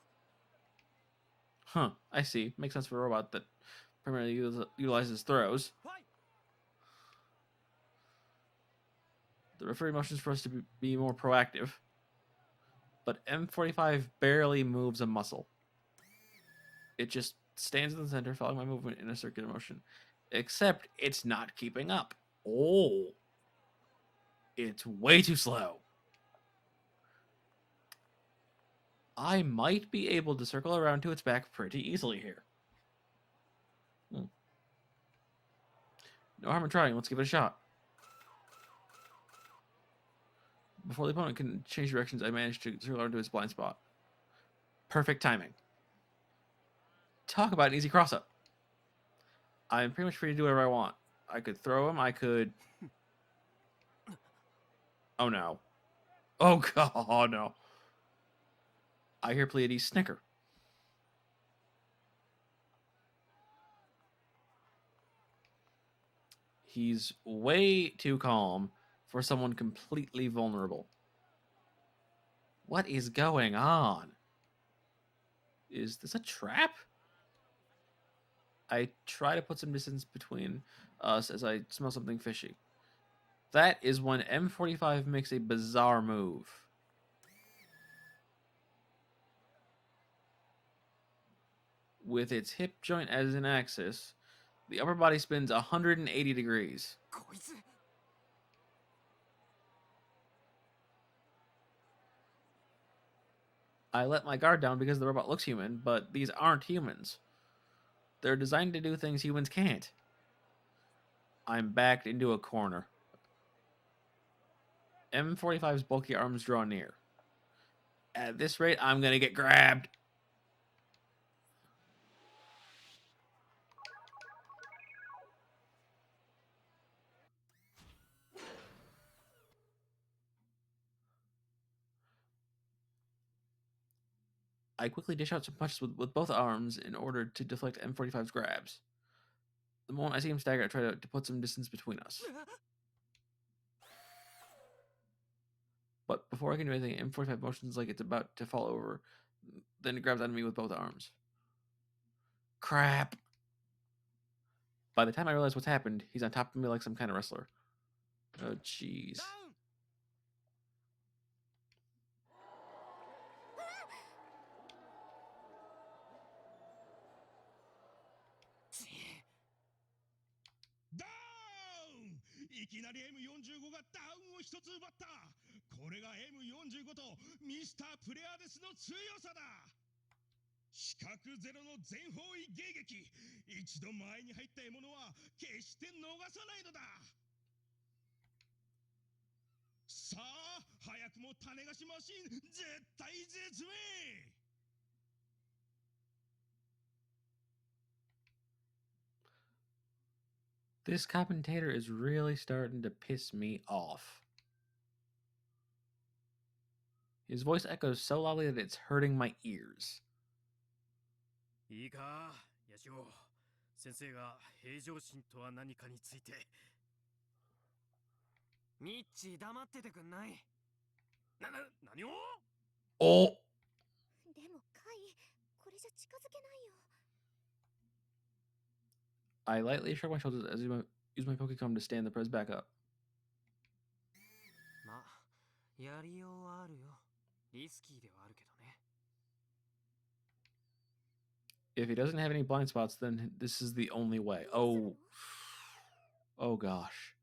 Huh. I see. Makes sense for a robot that primarily utilizes throws. ファイ The referee motions for us to be more proactive. But M45 barely moves a muscle. It just stands in the center, following my movement in a circular motion. Except it's not keeping up. Oh. It's way too slow. I might be able to circle around to its back pretty easily here. No harm in trying. Let's give it a shot. Before the opponent can change directions, I managed to circle around to his blind spot. Perfect timing. Talk about an easy cross-up. I'm pretty much free to do whatever I want. I could throw him. I could... Oh, no. Oh, God. Oh, no. I hear Pleiades snicker. He's way too calm for someone completely vulnerable. What is going on? Is this a trap? I try to put some distance between us as I smell something fishy. That is when M45 makes a bizarre move. With its hip joint as an axis, the upper body spins 180 degrees. こいつ。 I let my guard down because the robot looks human, but these aren't humans. They're designed to do things humans can't. I'm backed into a corner. M45's bulky arms draw near. At this rate, I'm gonna get grabbed. I quickly dish out some punches with both arms in order to deflect M45's grabs. The moment I see him stagger, I try to put some distance between us. But before I can do anything, M45 motions like it's about to fall over, then it grabs onto me with both arms. Crap! By the time I realize what's happened, he's on top of me like some kind of wrestler. Oh, jeez. ダウン ダウン。いきなり M45 がダウンを一つ奪った。これが M45 とミスタープレアデスの強さだ。視覚ゼロの全方位迎撃。一度前に入った獲物は決して逃さないのだ。さあ、早くも種子マシン絶対絶命。 This commentator is really starting to piss me off. His voice echoes so loudly that it's hurting my ears. いいか、ヤシオ。先生が平常心とは何かについて。ミッチー黙っててくんない？何を？ Oh! でもカイ、これじゃ近づけないよ。 I lightly shrug my shoulders as I use my Pokecom to stand the prez back up. まあ、やりようはあるよ。リスキーではあるけどね。 If he doesn't have any blind spots, then this is the only way. Oh. Oh gosh.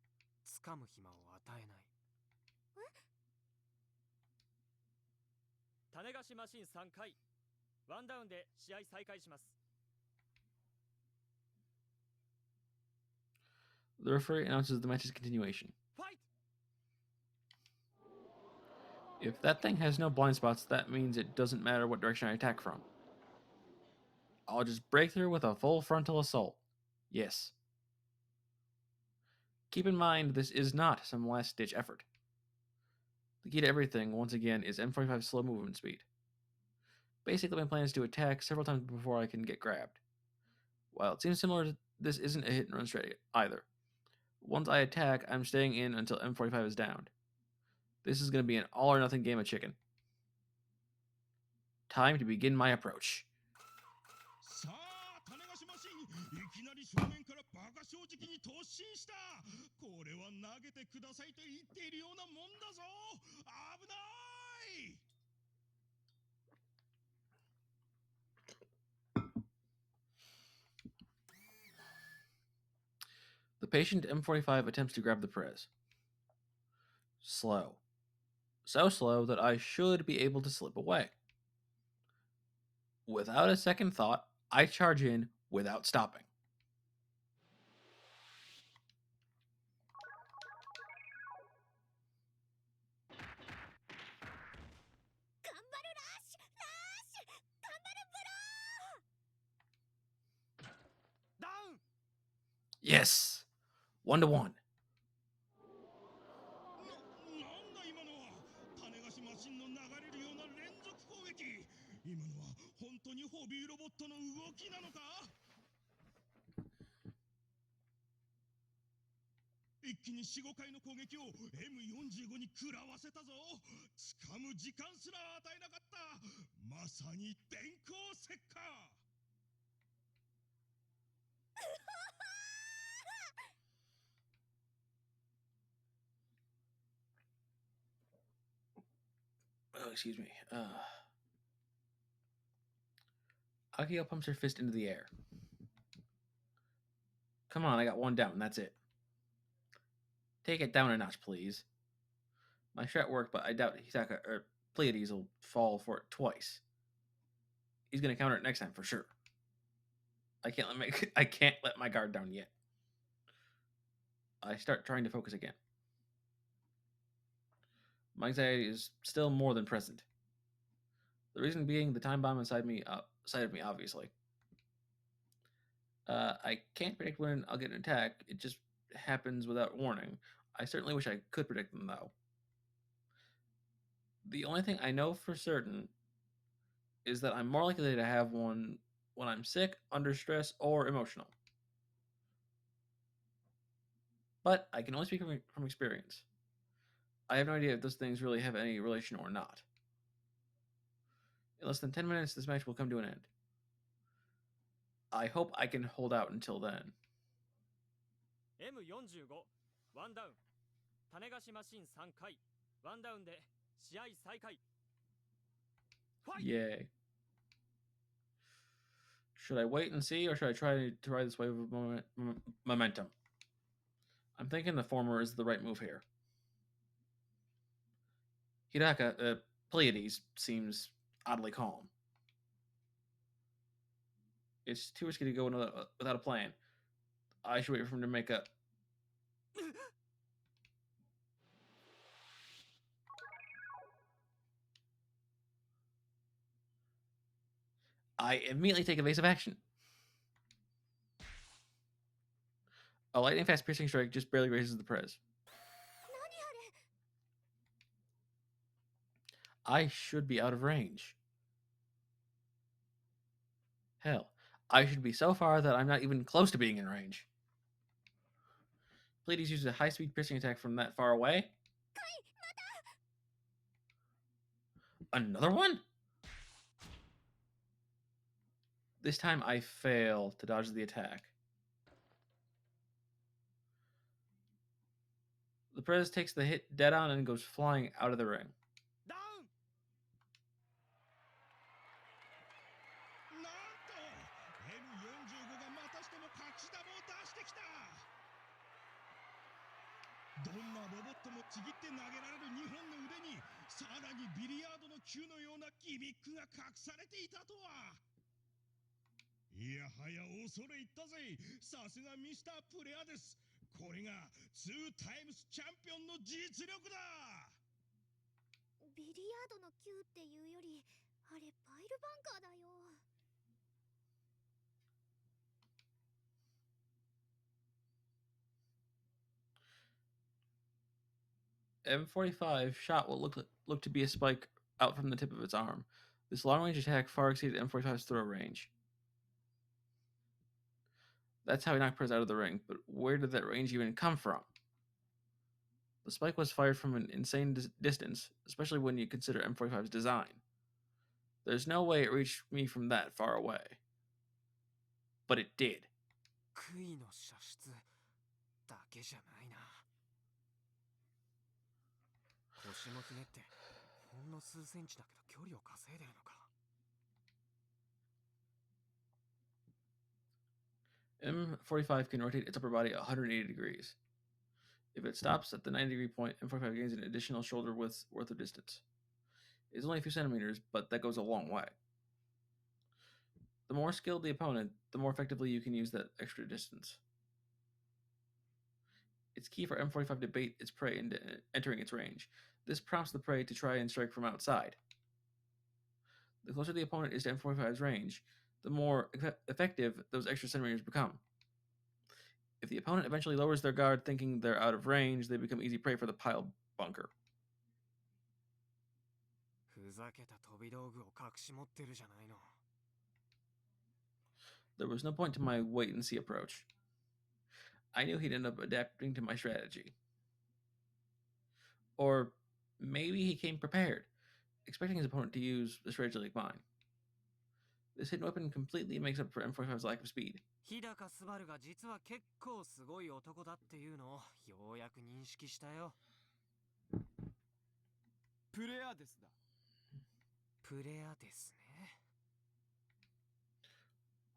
掴む暇を与えない。種子マシン3回。ワンダウンで試合再開します。The referee announces the match's continuation. Fight! If that thing has no blind spots, that means it doesn't matter what direction I attack from. I'll just break through with a full frontal assault. Yes. Keep in mind, this is not some last-ditch effort. The key to everything, once again, is M45's slow movement speed. Basically, my plan is to attack several times before I can get grabbed. While it seems similar, this isn't a hit-and-run strategy either. Once I attack, I'm staying in until M45 is downed. This is going to be an all-or-nothing game of chicken. Time to begin my approach. さあ種子島マシンいきなり正面からバカ正直に突進した。これは投げてくださいと言っているようなもんだぞ。危ない。 The patient M45 attempts to grab the Prez. Slow. So slow that I should be able to slip away. Without a second thought, I charge in without stopping. Down! Yes! 1-1. なんだ今のは。種子島マシンの流れるような連続攻撃。今のは本当にホビーロボットの動きなのか。一気に4、5回の攻撃を M45 に食らわせたぞ。掴む時間すら与えなかった。まさに電光石火。 Oh, excuse me. Akio pumps her fist into the air. Come on, I got one down, that's it. Take it down a notch, please. My strat worked, but I doubt Hisaka or Pleiades will fall for it twice. He's gonna counter it next time for sure. I can't let my guard down yet. I start trying to focus again. My anxiety is still more than present. The reason being the time bomb inside me, obviously. I can't predict when I'll get an attack. It just happens without warning. I certainly wish I could predict them, though. The only thing I know for certain is that I'm more likely to have one when I'm sick, under stress, or emotional. But I can only speak from experience. I have no idea if those things really have any relation or not. In less than 10 minutes, this match will come to an end. I hope I can hold out until then. M45 ワンダウン種子島マシン3回ワンダウンで試合再開。 Yay. Should I wait and see, or should I try to ride this wave of momentum? I'm thinking the former is the right move here. Hidaka, Pleiades, seems oddly calm. It's too risky to go without a plan. I should wait for him to make up. I immediately take evasive action. A lightning fast piercing strike just barely grazes the Prez. I should be out of range. Hell, I should be so far that I'm not even close to being in range. Pleiades uses a high-speed piercing attack from that far away. Another one? This time I fail to dodge the attack. The Prez takes the hit dead on and goes flying out of the ring. Down! なんと M45 がまたしても隠し球を出してきた。どんなロボットもちぎって投げられる2本の腕にさらにビリヤードの球のようなギミックが隠されていたとは。いやはや恐れ入ったぜ。さすがミスタープレアです。これが2タイムスチャンピオンの実力だ。ビリヤードの球っていうよりあれパイルバンカーだよ。M45 shot what looked to be a spike out from the tip of its arm. This long-range attack far exceeded M45's throw range. That's how he knocked Perez out of the ring, but where did that range even come from? The spike was fired from an insane distance, especially when you consider M45's design. There's no way it reached me from that far away. But it did. 杭の射出だけじゃないな。腰もひねってほんの数センチだけど距離を稼いでるのか。M45 can rotate its upper body 180 degrees. If it stops at the 90-degree point, M45 gains an additional shoulder width worth of distance. It's only a few centimeters, but that goes a long way. The more skilled the opponent, the more effectively you can use that extra distance. It's key for M45 to bait its prey into entering its range. This prompts the prey to try and strike from outside. The closer the opponent is to M45's range, the more effective those extra centimeters become. If the opponent eventually lowers their guard thinking they're out of range, they become easy prey for the pile bunker. ふざけた飛び道具を隠し持ってるじゃないの。There was no point to my wait and see approach. I knew he'd end up adapting to my strategy. Or maybe he came prepared, expecting his opponent to use a strategy like mine. This hidden weapon completely makes up for M45's lack of speed. 日高昴が実は結構すごい男だっていうのをようやく認識したよ。プレアデスだ。プレアですね。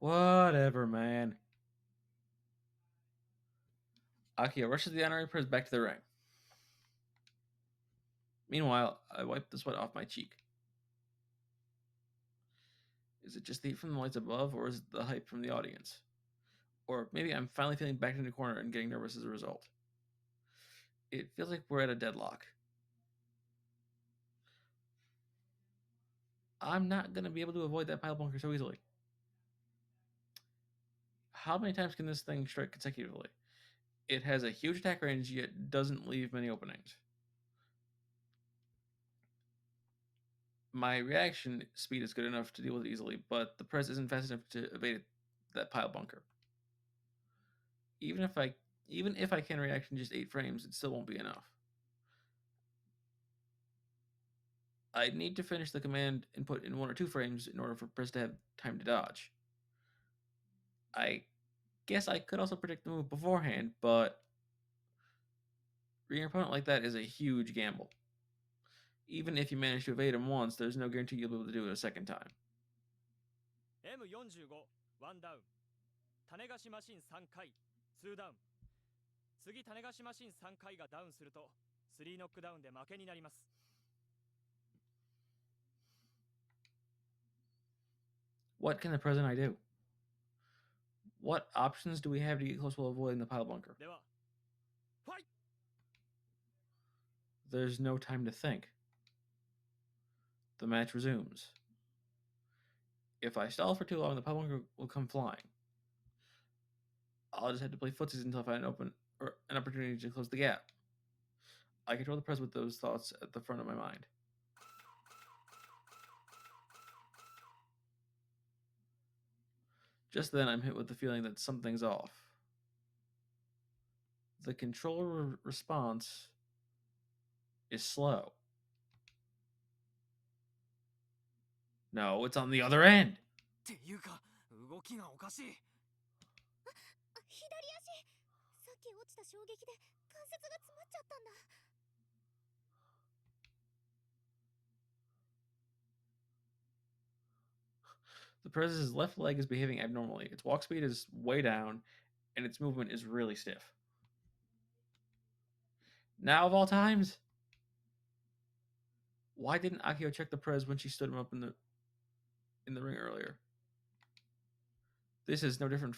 Whatever, man. Akio rushes the honorary Perez back to the ring. Meanwhile, I wipe the sweat off my cheek. Is it just the heat from the lights above, or is it the hype from the audience? Or maybe I'm finally feeling backed into a corner and getting nervous as a result. It feels like we're at a deadlock. I'm not going to be able to avoid that pile bunker so easily. How many times can this thing strike consecutively? It has a huge attack range, yet doesn't leave many openings. My reaction speed is good enough to deal with it easily, but the press isn't fast enough to evade that pile bunker. Even if I can react in just 8 frames, it still won't be enough. I'd need to finish the command input in 1 or 2 frames in order for press to have time to dodge. I guess I could also predict the move beforehand, but reading your opponent like that is a huge gamble. Even if you manage to evade him once, there's no guarantee you'll be able to do it a second time. M45 ワンダウン種子島マシン3回2ダウン次種子島マシン3回がダウンすると3ノックダウンで負けになります。 What can the president I do? What options do we have to get close while avoiding the pile bunker? ではファイト There's no time to think. The match resumes. If I stall for too long, the pile bunker will come flying. I'll just have to play footsies until I find an opportunity to close the gap. I control the press with those thoughts at the front of my mind. Just then, I'm hit with the feeling that something's off. The controller response is slow. No, it's on the other end. っていうか動きがおかしい。左足さっき落ちた衝撃で関節が詰まっちゃったんだ。The Prez's left leg is behaving abnormally. Its walk speed is way down, and its movement is really stiff. Now of all times? Why didn't Akio check the Prez when she stood him up in the ring earlier? This is no different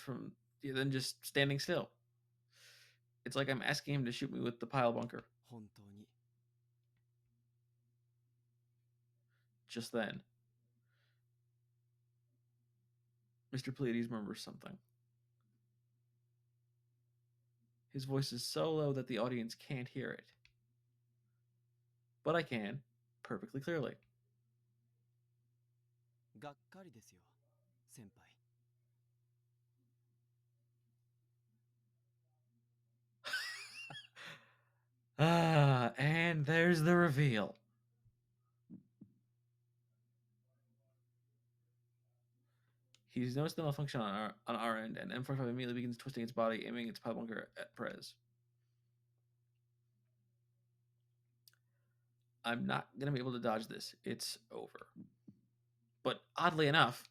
than just standing still. It's like I'm asking him to shoot me with the pile bunker. 本当に Just then, Mr. Pleiades murmurs something. His voice is so low that the audience can't hear it. But I can, perfectly clearly. がっかりですよ先輩 And there's the reveal. He's noticed the malfunction on our end, and M45 immediately begins twisting its body, aiming its pile bunker at Perez. I'm not going to be able to dodge this. It's over. But oddly enough,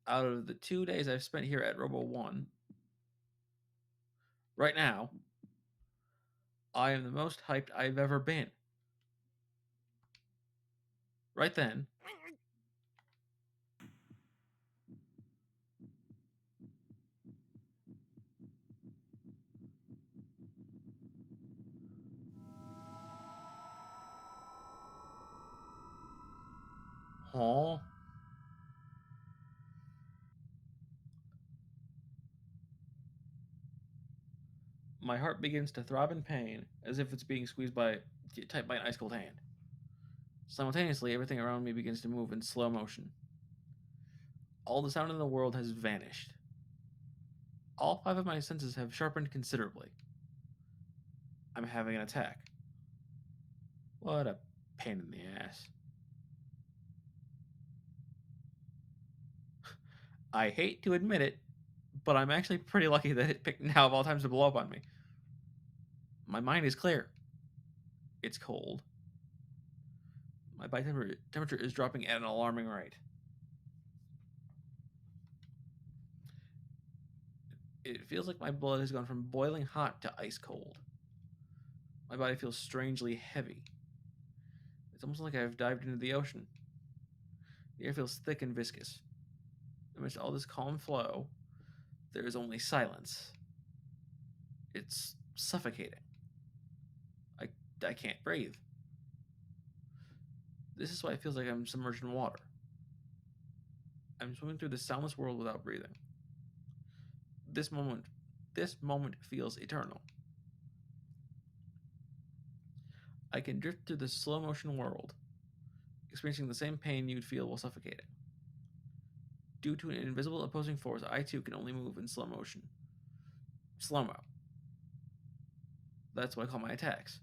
out of the 2 days I've spent here at ROBO-ONE, right now, I am the most hyped I've ever been. Right then, huh? My heart begins to throb in pain, as if it's being squeezed tight by an ice cold hand. Simultaneously, everything around me begins to move in slow motion. All the sound in the world has vanished. All 5 of my senses have sharpened considerably. I'm having an attack. What a pain in the ass. I hate to admit it, but I'm actually pretty lucky that it picked now of all times to blow up on me. My mind is clear. It's cold. My body temperature is dropping at an alarming rate. It feels like my blood has gone from boiling hot to ice cold. My body feels strangely heavy. It's almost like I've dived into the ocean. The air feels thick and viscous. Amidst all this calm flow, there is only silence. It's suffocating. I can't breathe. This is why it feels like I'm submerged in water. I'm swimming through this soundless world without breathing. This moment feels eternal. I can drift through this slow motion world, experiencing the same pain you'd feel while suffocating. Due to an invisible opposing force, I too can only move in slow motion. Slow-mo. That's what I call my attacks.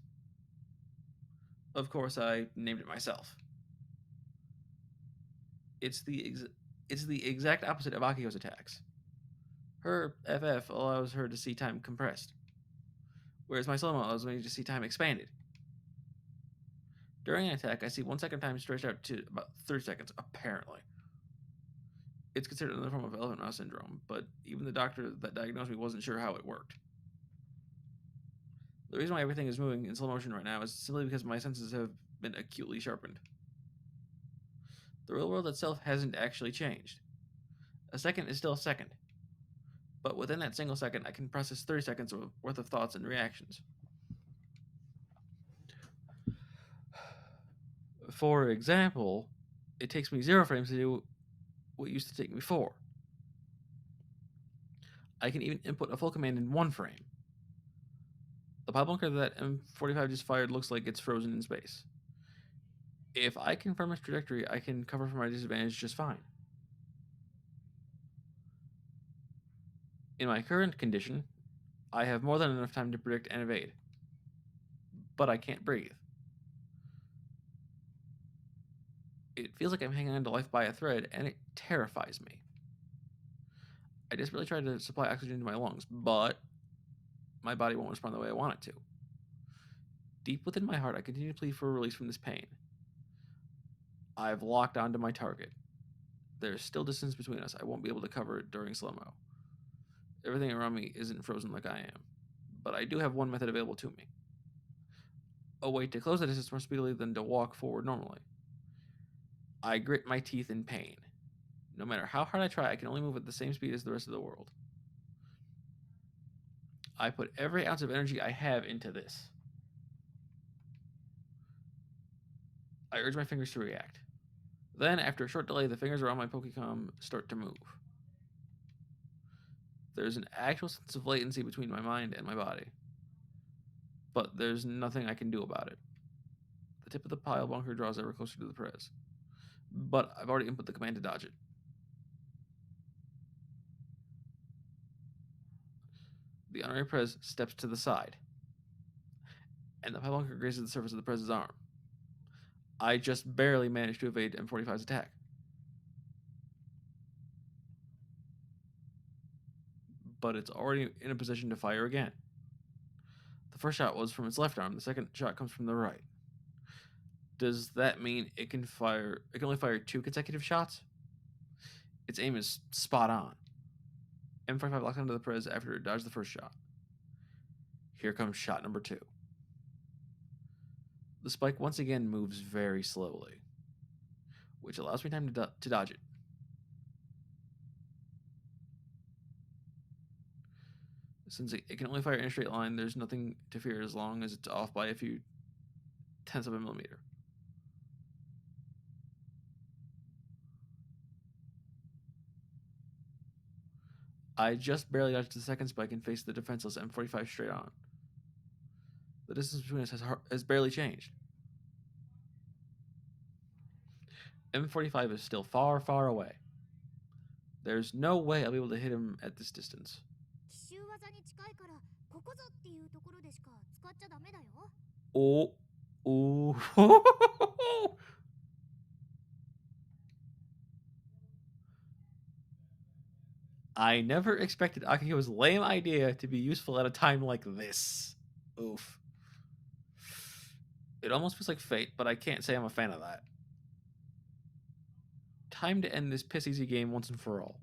Of course, I named it myself. It's the exact opposite of Akiko's attacks. Her FF allows her to see time compressed, whereas my slow-mo allows me to see time expanded. During an attack, I see 1 second time stretched out to about 30 seconds, apparently. It's considered another form of elephant mouse syndrome, but even the doctor that diagnosed me wasn't sure how it worked. The reason why everything is moving in slow motion right now is simply because my senses have been acutely sharpened. The real world itself hasn't actually changed. A second is still a second. But within that single second, I can process 30 seconds worth of thoughts and reactions. For example, it takes me 0 frames to do what used to take me 4. I can even input a full command in 1 frame. The pile bunker that M45 just fired looks like it's frozen in space. If I confirm its trajectory, I can cover for my disadvantage just fine. In my current condition, I have more than enough time to predict and evade. But I can't breathe. It feels like I'm hanging on to life by a thread, and it terrifies me. I desperately try to supply oxygen to my lungs, but my body won't respond the way I want it to. Deep within my heart, I continue to plead for a release from this pain. I've locked onto my target. There's still distance between us. I won't be able to cover it during slow-mo. Everything around me isn't frozen like I am, but I do have one method available to me. A way to close the distance more speedily than to walk forward normally. I grit my teeth in pain. No matter how hard I try, I can only move at the same speed as the rest of the world. I put every ounce of energy I have into this. I urge my fingers to react. Then, after a short delay, the fingers around my Pokecom start to move. There's an actual sense of latency between my mind and my body. But there's nothing I can do about it. The tip of the pile bunker draws ever closer to the Prez. But I've already input the command to dodge it. The honorary Prez steps to the side, and the pile bunker grazes the surface of the Prez's arm. I just barely managed to evade M45's attack. But it's already in a position to fire again. The first shot was from its left arm, the second shot comes from the right. Does that mean it can only fire 2 consecutive shots? Its aim is spot on. M45 locks onto the Prez after it dodged the first shot. Here comes shot number 2. The spike once again moves very slowly, which allows me time to dodge it. Since it can only fire in a straight line, there's nothing to fear as long as it's off by a few tenths of a millimeter. I just barely dodged the second spike and faced the defenseless M45 straight on. The distance between us has barely changed. M45 is still far, far away. There's no way I'll be able to hit him at this distance. 奇襲技に近いからここぞっていうところでしか使っちゃダメだよ。 Oh. Ooh. I never expected Akihiko's lame idea to be useful at a time like this. Oof. It almost feels like fate, but I can't say I'm a fan of that. Time to end this piss-easy game once and for all.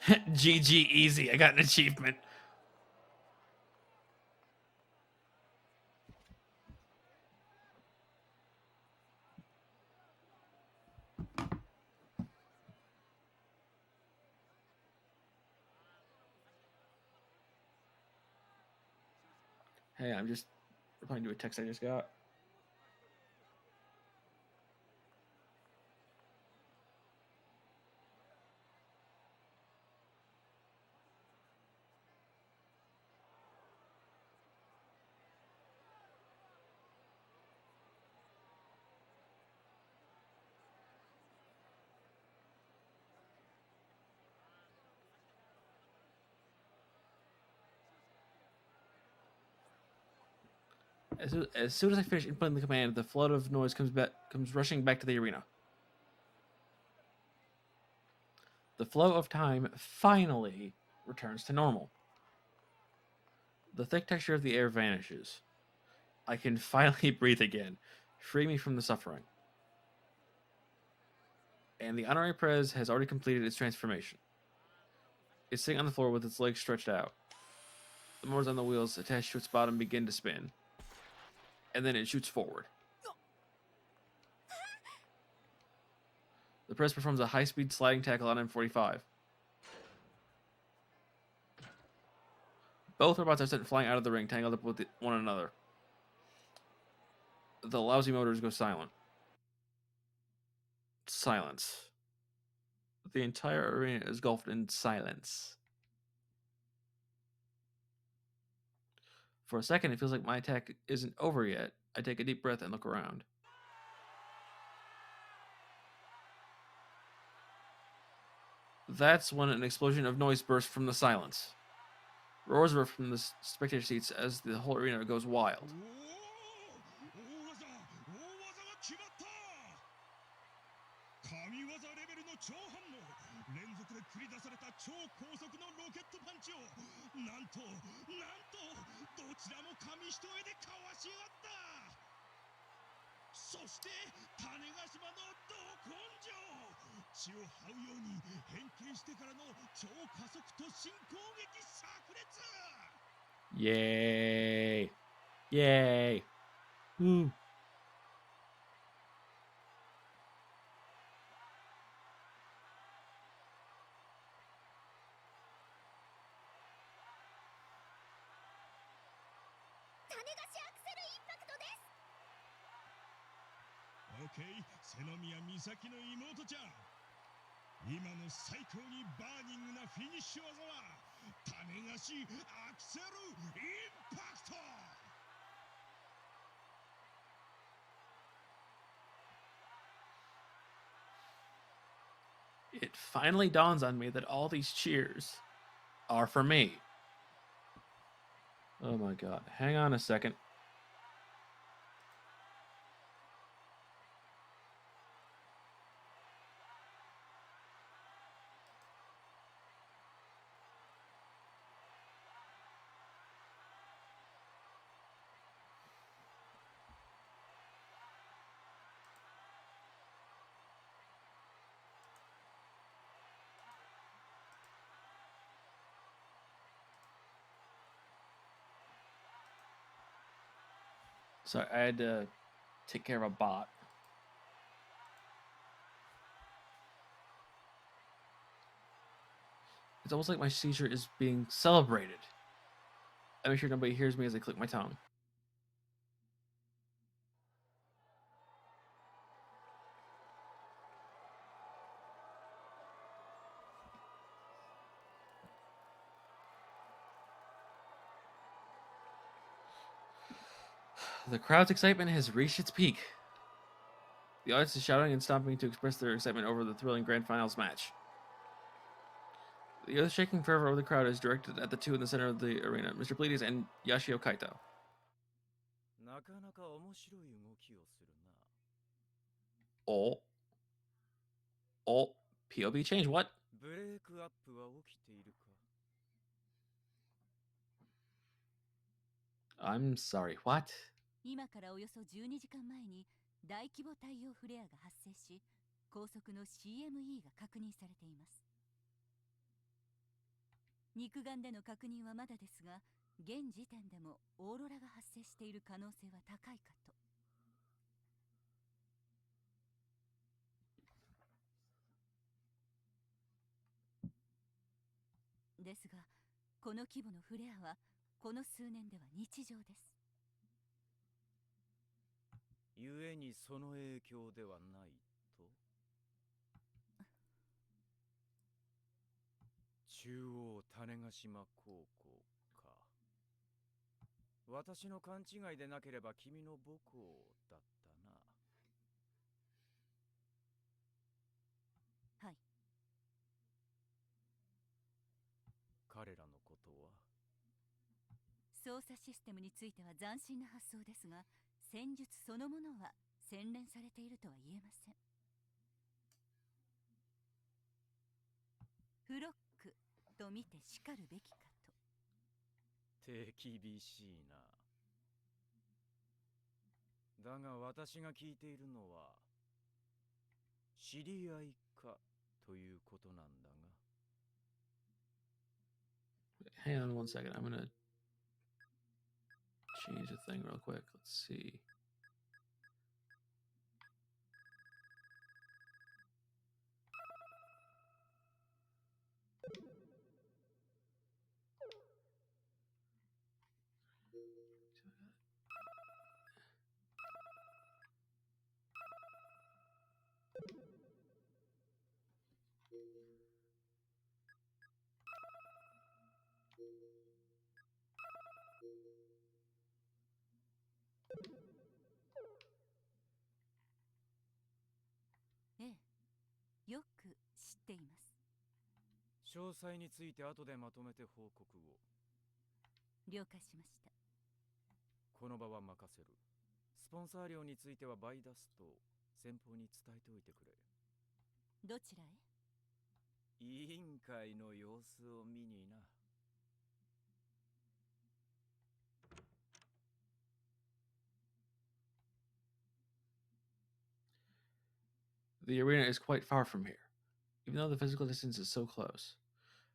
GG easy, I got an achievement. Hey, I'm just replying to a text I just got. As soon as I finish inputting the command, the flood of noise comes rushing back to the arena. The flow of time finally returns to normal. The thick texture of the air vanishes. I can finally breathe again, free me from the suffering. And the honorary Prez has already completed its transformation. It's sitting on the floor with its legs stretched out. The motors on the wheels attached to its bottom begin to spin, and then it shoots forward. The Prez performs a high-speed sliding tackle on M45. Both robots are sent flying out of the ring, tangled up with one another. The lousy motors go silent. Silence. The entire arena is engulfed in silence. For a second, it feels like my attack isn't over yet. I take a deep breath and look around. That's when an explosion of noise bursts from the silence. Roars burst from the spectator seats as the whole arena goes wild. 神業レベルの超反応連続で繰り出された超高速のロケットパンチをなんとどちらも紙一重でかわしやがったそして種子島のど根性血を這うように変形してからの超加速と新攻撃炸裂。 Yay! Yay! Woo! 種子しアクセルインパクトです。オッケー、瀬宮美咲の妹ちゃん。今の最高にバーニングなフィニッシュ技は種子しアクセルインパクト。 It finally dawns on me that all these cheers are for me. Oh my god. Hang on a second. Sorry, I had to take care of a bot. It's almost like my seizure is being celebrated. I make sure nobody hears me as I click my tongue. The crowd's excitement has reached its peak. The audience is shouting and stomping to express their excitement over the thrilling grand finals match. The earth-shaking fervor of the crowd is directed at the two in the center of the arena, Mr. Pleiades and Yashio Kaito. なかなか面白い動きをするな。Oh. Oh. POV change, what? ブレイクアップは起きているか？ I'm sorry, what? 今からおよそ12時間前に大規模太陽フレアが発生し、高速の CME が確認されています。肉眼での確認はまだですが、現時点でもオーロラが発生している可能性は高いかと。ですが、この規模のフレアはこの数年では日常です。故にその影響ではないと？中央種子島高校か。私の勘違いでなければ君の母校だったな。はい。彼らのことは？操作システムについては斬新な発想ですが、戦術そのものは洗練されているとは言えません。フロックと見てしかるべきかと。手厳しいな。だが私が聞いているのは知り合いかということなんだが。Hang on one second. I'm gonna change the thing real quick. Let's see.ええ、よく知っています。詳細について後でまとめて報告を。了解しました。この場は任せる。スポンサー料については倍出すと先方に伝えておいてくれ。どちらへ？委員会の様子を見にな。The arena is quite far from here, even though the physical distance is so close.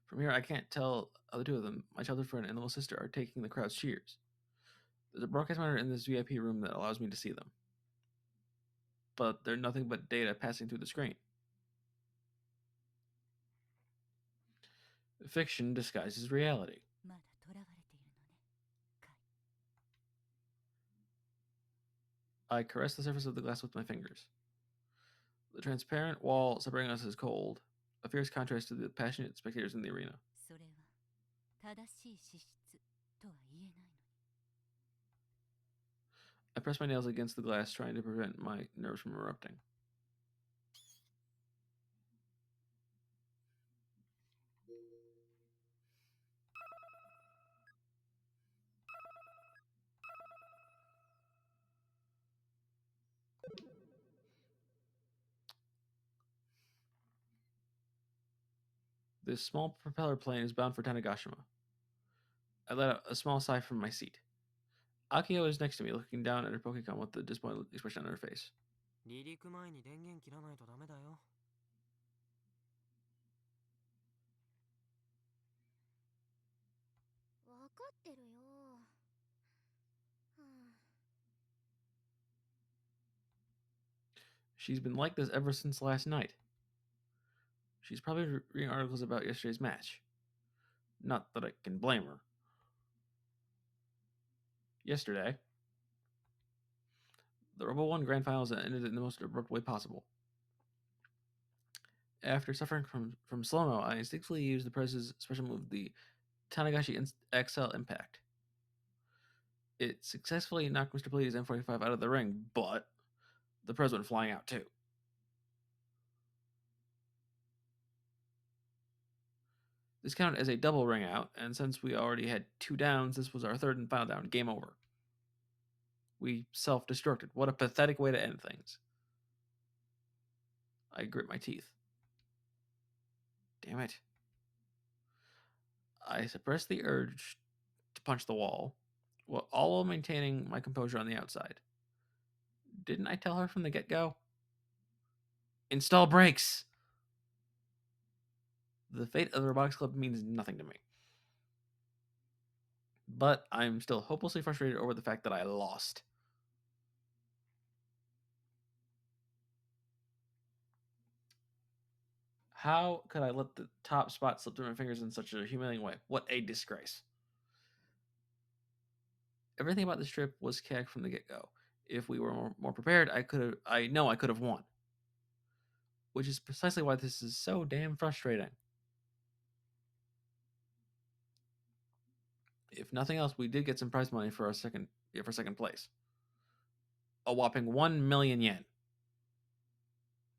From here, I can't tell the two of them, my childhood friend and little sister, are taking the crowd's cheers. There's a broadcast monitor in this VIP room that allows me to see them. But they're nothing but data passing through the screen. Fiction disguises reality. まだ囚われているのね、カイ。 I caress the surface of the glass with my fingers. The transparent wall separating us is cold, a fierce contrast to the passionate spectators in the arena. それは正しい資質とは言えないのに。 I press my nails against the glass, trying to prevent my nerves from erupting. This small propeller plane is bound for Tanegashima. I let out a small sigh from my seat. Akio is next to me, looking down at her Pokemon with a disappointed expression on her face. 離陸前に電源切らないとダメだよ。わかってるよ。はあ、 She's been like this ever since last night. She's probably reading articles about yesterday's match. Not that I can blame her. Yesterday, the ROBO-ONE Grand Finals ended in the most abrupt way possible. After suffering from slow-mo, I instinctively used the Prez's special move, the Tanagashi XL Impact. It successfully knocked Mr. Pleiades M45 out of the ring, but the Prez went flying out too. This counted as a double ring out, and since we already had 2 downs, this was our 3rd and final down. Game over. We self-destructed. What a pathetic way to end things. I grit my teeth. Damn it. I suppressed the urge to punch the wall, all while maintaining my composure on the outside. Didn't I tell her from the get-go? Install brakes! The fate of the Robotics Club means nothing to me. But I'm still hopelessly frustrated over the fact that I lost. How could I let the top spot slip through my fingers in such a humiliating way? What a disgrace. Everything about this trip was chaotic from the get-go. If we were more prepared, I know I could have won. Which is precisely why this is so damn frustrating. If nothing else, we did get some prize money for second place. A whopping 1 million yen.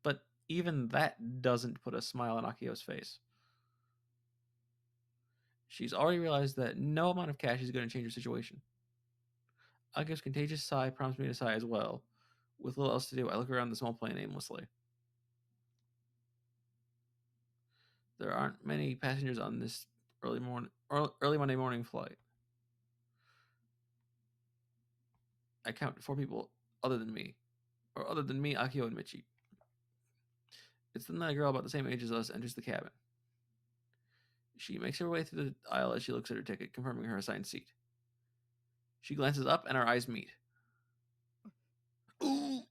But even that doesn't put a smile on Akio's face. She's already realized that no amount of cash is going to change her situation. Akio's contagious sigh prompts me to sigh as well. With little else to do, I look around the small plane aimlessly. There aren't many passengers on this early Monday morning flight. I count 4 people other than me, Akio and Michi. It's then that a girl about the same age as us enters the cabin. She makes her way through the aisle as she looks at her ticket, confirming her assigned seat. She glances up and our eyes meet. Ooh.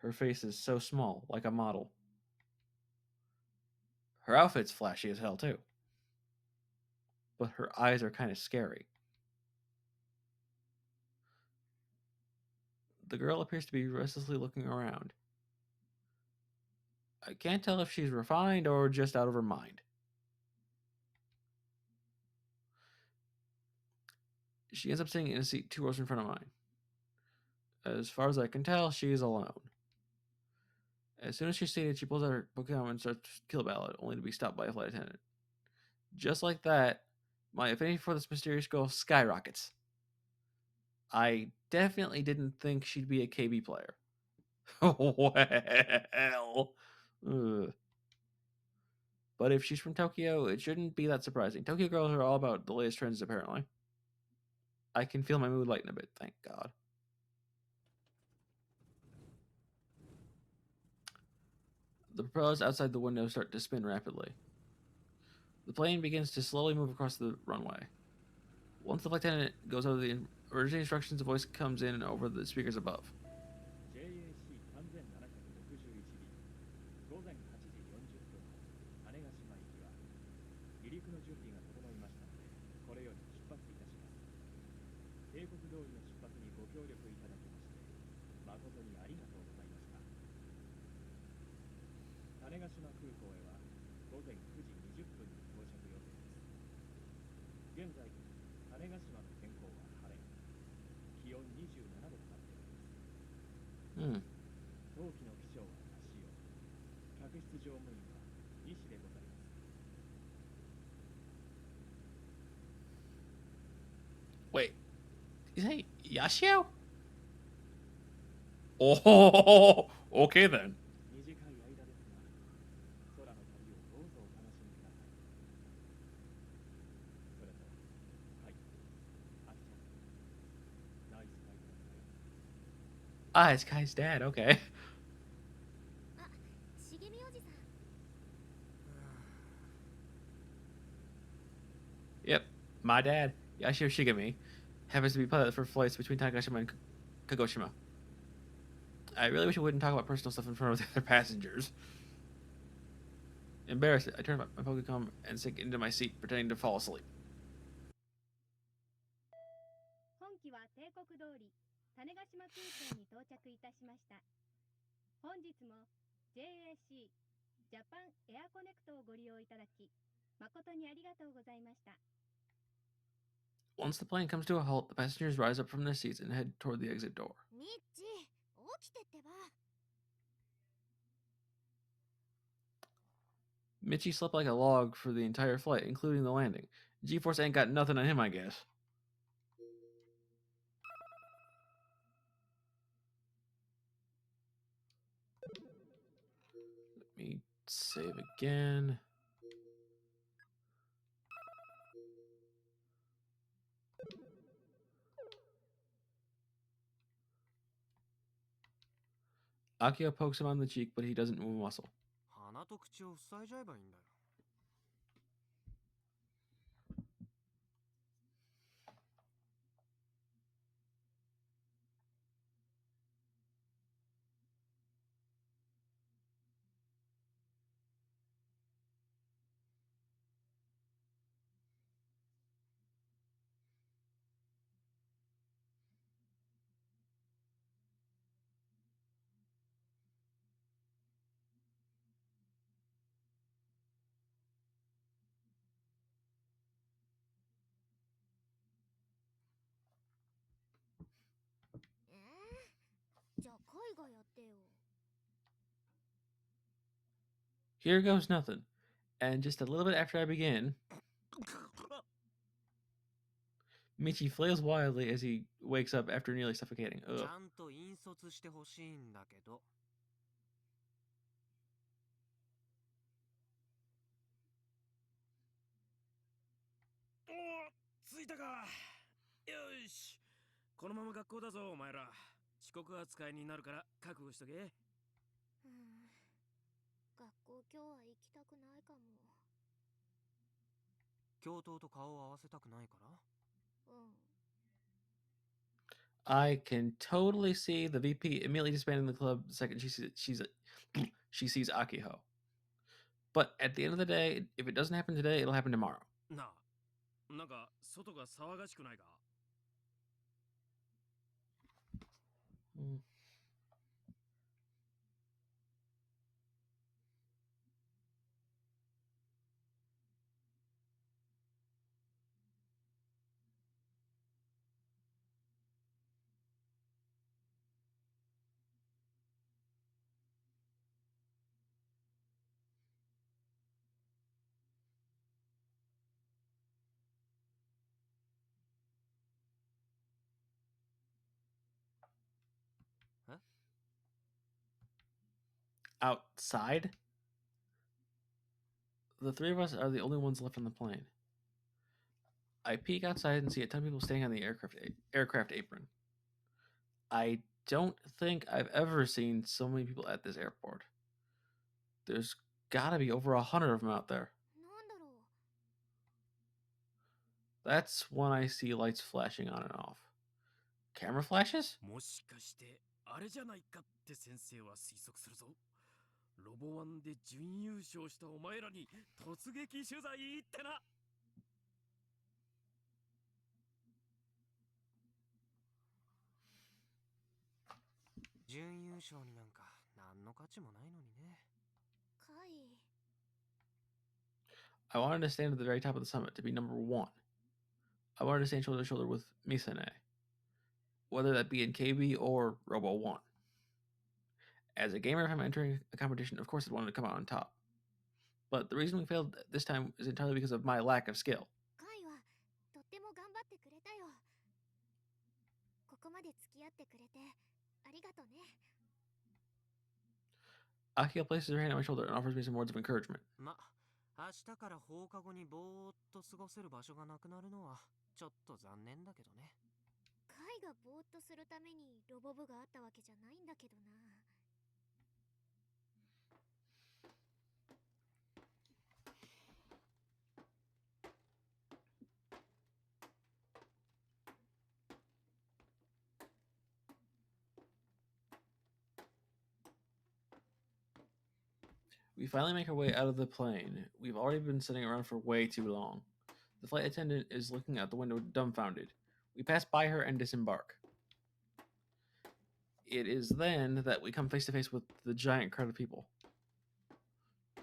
Her face is so small, like a model. Her outfit's flashy as hell, too. But her eyes are kind of scary. The girl appears to be restlessly looking around. I can't tell if she's refined or just out of her mind. She ends up sitting in a seat 2 rows in front of mine. As far as I can tell, she is alone. As soon as she's seated, she pulls out her Pokemon and starts Kill Ballad, only to be stopped by a flight attendant. Just like that, my affinity for this mysterious girl skyrockets. I definitely didn't think she'd be a KB player. Well, ugh. But if she's from Tokyo, it shouldn't be that surprising. Tokyo girls are all about the latest trends, apparently. I can feel my mood lighten a bit, thank God. The propellers outside the window start to spin rapidly. The plane begins to slowly move across the runway. Once the flight attendant goes over the emergency instructions, a voice comes in over the speakers above. JAC3761 便午前8時40分種子島行きは離陸の準備が整いましたので、これより出発いたします。定刻通りの出発にご協力いただきまして誠にありがとうございました。種子島空港へは午前9時20分に到着予定です。現在種子島の天候は晴れ、気温27度となっております。冬季の気象はなしよう。客室乗務員は医師でございます。Wait, is that Yashio? Oh, okay then. 短い間ですが、空の旅をどうぞお楽しみください。それと、はい、あきちゃん、ナイスファイトだったよ。Ah, it's Kai's dad. Okay. あ、茂みおじさん。 Yep, my dad, Yashio Shigami, happens to be pilot for flights between Takashima and Kagoshima. I really wish I wouldn't talk about personal stuff in front of the other passengers. Embarrassed, I turn my Pokecom and sink into my seat, pretending to fall asleep. 本機は定刻通り種子島空港に到着いたしました。本日も JAC ジャパンエアコネクトをご利用いただき誠にありがとうございました。 Once the plane comes to a halt, the passengers rise up from their seats and head toward the exit door. ミッチ、起きてってば。 Michi slept like a log for the entire flight, including the landing. G-Force ain't got nothing on him, I guess. Let me save again. Akio pokes him on the cheek, but he doesn't move a muscle. 鼻と口を塞いじゃえばいいんだよ。じゃあ海がやってよ。 Here goes nothing. And just a little bit after I begin, Michi flails wildly as he wakes up after nearly suffocating. ち Ugh. ゃんと引率してほしいんだけど。おお、着いたか。よし、このまま学校だぞお前ら。遅刻扱いになるから覚悟しとけ。学校今日は行きたくないかも。教頭と顔を合わせたくないから。 I can totally see the VP immediately disbanding the club the second she sees Akiho. But at the end of the day, if it doesn't happen today, it'll happen tomorrow. なあ、なんか外が騒がしくないか。 Outside? The three of us are the only ones left on the plane. I peek outside and see a ton of people standing on the aircraft apron. I don't think I've ever seen so many people at this airport. There's gotta be over 100 of them out there. なんだろう。 That's when I see lights flashing on and off. Camera flashes? もしかしてあれじゃないかって先生は推測するぞ。ロボワンで準優勝したお前らに突撃取材ってな。準優勝になんか何の価値もないのにね。カイ。 I wanted to stand at the very top of the summit to be number 1. I wanted to stand shoulder to shoulder with Misane, whether that be in KB or ROBO-ONE. As a gamer, if I'm entering a competition, of course I'd want to come out on top. But the reason we failed this time is entirely because of my lack of skill. カイはとっても頑張ってくれたよ。ここまで付き合ってくれてありがとね。 Akio places her hand on my shoulder and offers me some words of encouragement. ま、明日から放課後にぼーっと過ごせる場所がなくなるのはちょっと残念だけどね。カイがぼーっとするためにロボ部があったわけじゃないんだけどな。 We finally make our way out of the plane. We've already been sitting around for way too long. The flight attendant is looking out the window dumbfounded. We pass by her and disembark. It is then that we come face to face with the giant crowd of people.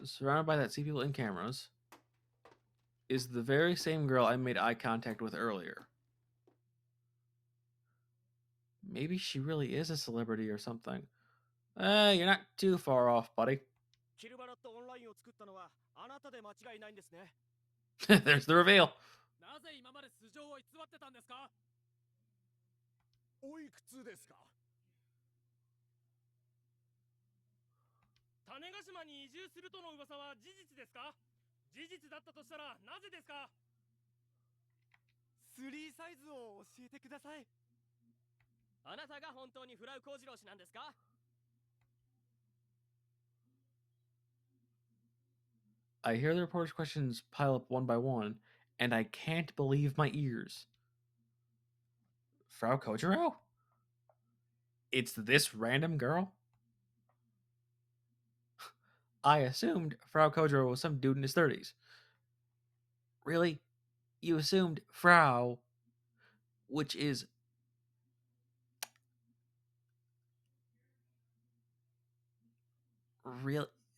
Surrounded by that sea people and cameras is the very same girl I made eye contact with earlier. Maybe she really is a celebrity or something. You're not too far off, buddy. キルバラットオンラインを作ったのはあなたで間違いないんですね。 There's the reveal. なぜ今まで素性を偽ってたんですか？おいくつですか？種子島に移住するとの噂は事実ですか？事実だったとしたらなぜですか？3サイズを教えてください。あなたが本当にフラウ幸次郎氏なんですか？ I hear the reporter's questions pile up one by one, and I can't believe my ears. Frau Kojiro? It's this random girl? I assumed Frau Kojiro was some dude in his 30s. Really? You assumed Frau, which is...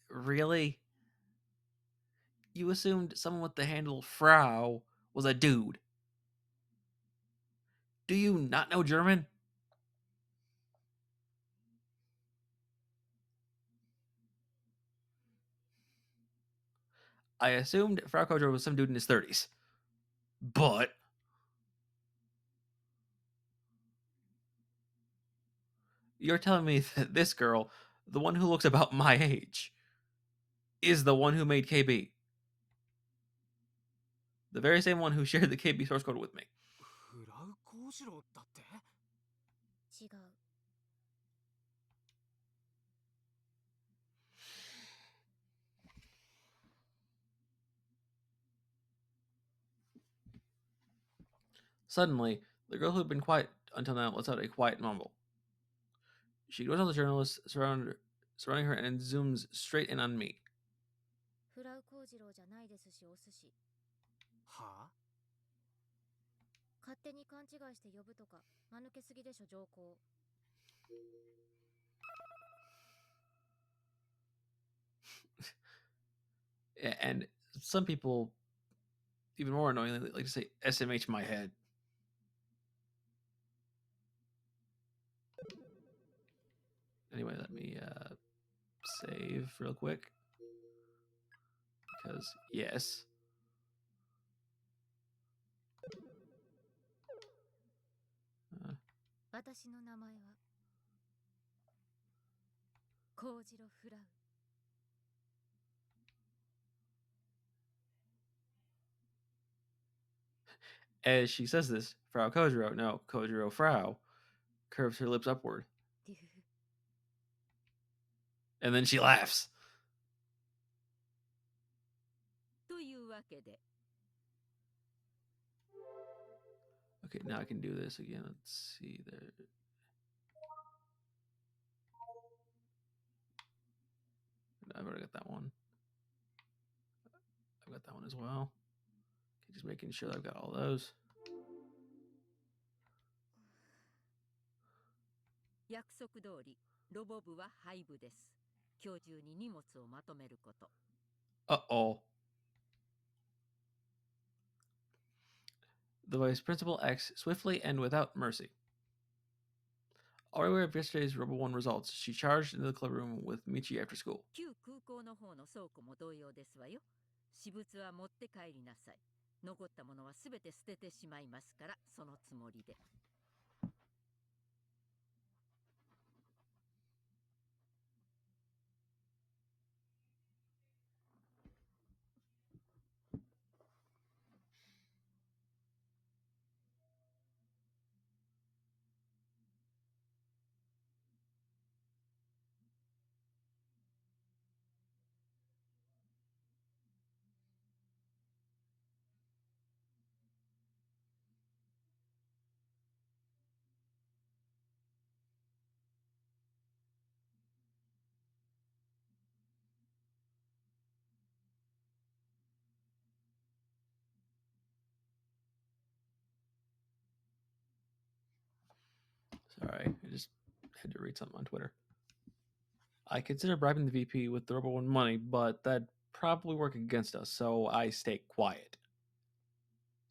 Really? You assumed someone with the handle Frau was a dude. Do you not know German? I assumed Frau Kojiro was some dude in his 30s. But... You're telling me that this girl, the one who looks about my age, is the one who made KB. The very same one who shared the KB source code with me. フラウ幸次郎だって？違う。 Suddenly, the girl who had been quiet until now lets out a quiet mumble. She goes on the journalists surrounding her and zooms straight in on me. フラウ幸次郎じゃないですし、お寿司。はあ？勝手に勘違いして呼ぶとか、間抜けすぎでしょ、上皇。 And some people, even more annoyingly, like to say SMH my head. Anyway, let me save real quick. Because, yes. 私の名前は幸次郎フラウ。 As she says this, Frau Kojiro, no, Kojiro Frau, curves her lips upward. And then she laughs. わけで。 Okay, now I can do this again. Let's see there. I've already got that one. I've got that one as well. Okay, just making sure that I've got all those. 約束通り、ロボ部は廃部です。今日中に荷物をまとめること。 Uh-oh. The vice principal acts swiftly and without mercy. Already aware of yesterday's ROBO-ONE results, she charged into the club room with Michi after school. 旧空港の方の倉庫も同様ですわよ。私物は持って帰りなさい。残ったものはすべて捨ててしまいますから、そのつもりで。 Sorry, I just had to read something on Twitter. I consider bribing the VP with the ROBO-ONE money, but that'd probably work against us, so I stay quiet.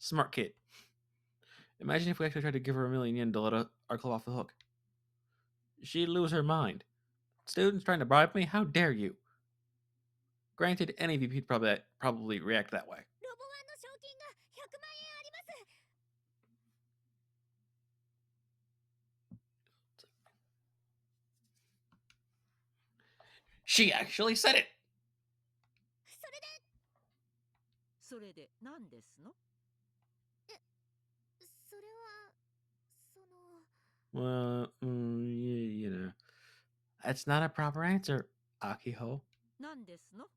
Smart kid. Imagine if we actually tried to give her 1,000,000 yen to let our club off the hook. She'd lose her mind. Students trying to bribe me? How dare you? Granted, any VP'd probably react that way. ロボワンの賞金が100万円あります。 She actually said it! それで、それで何ですの？それは、その、 Well, you know, that's not a proper answer, Akiho. 何ですの？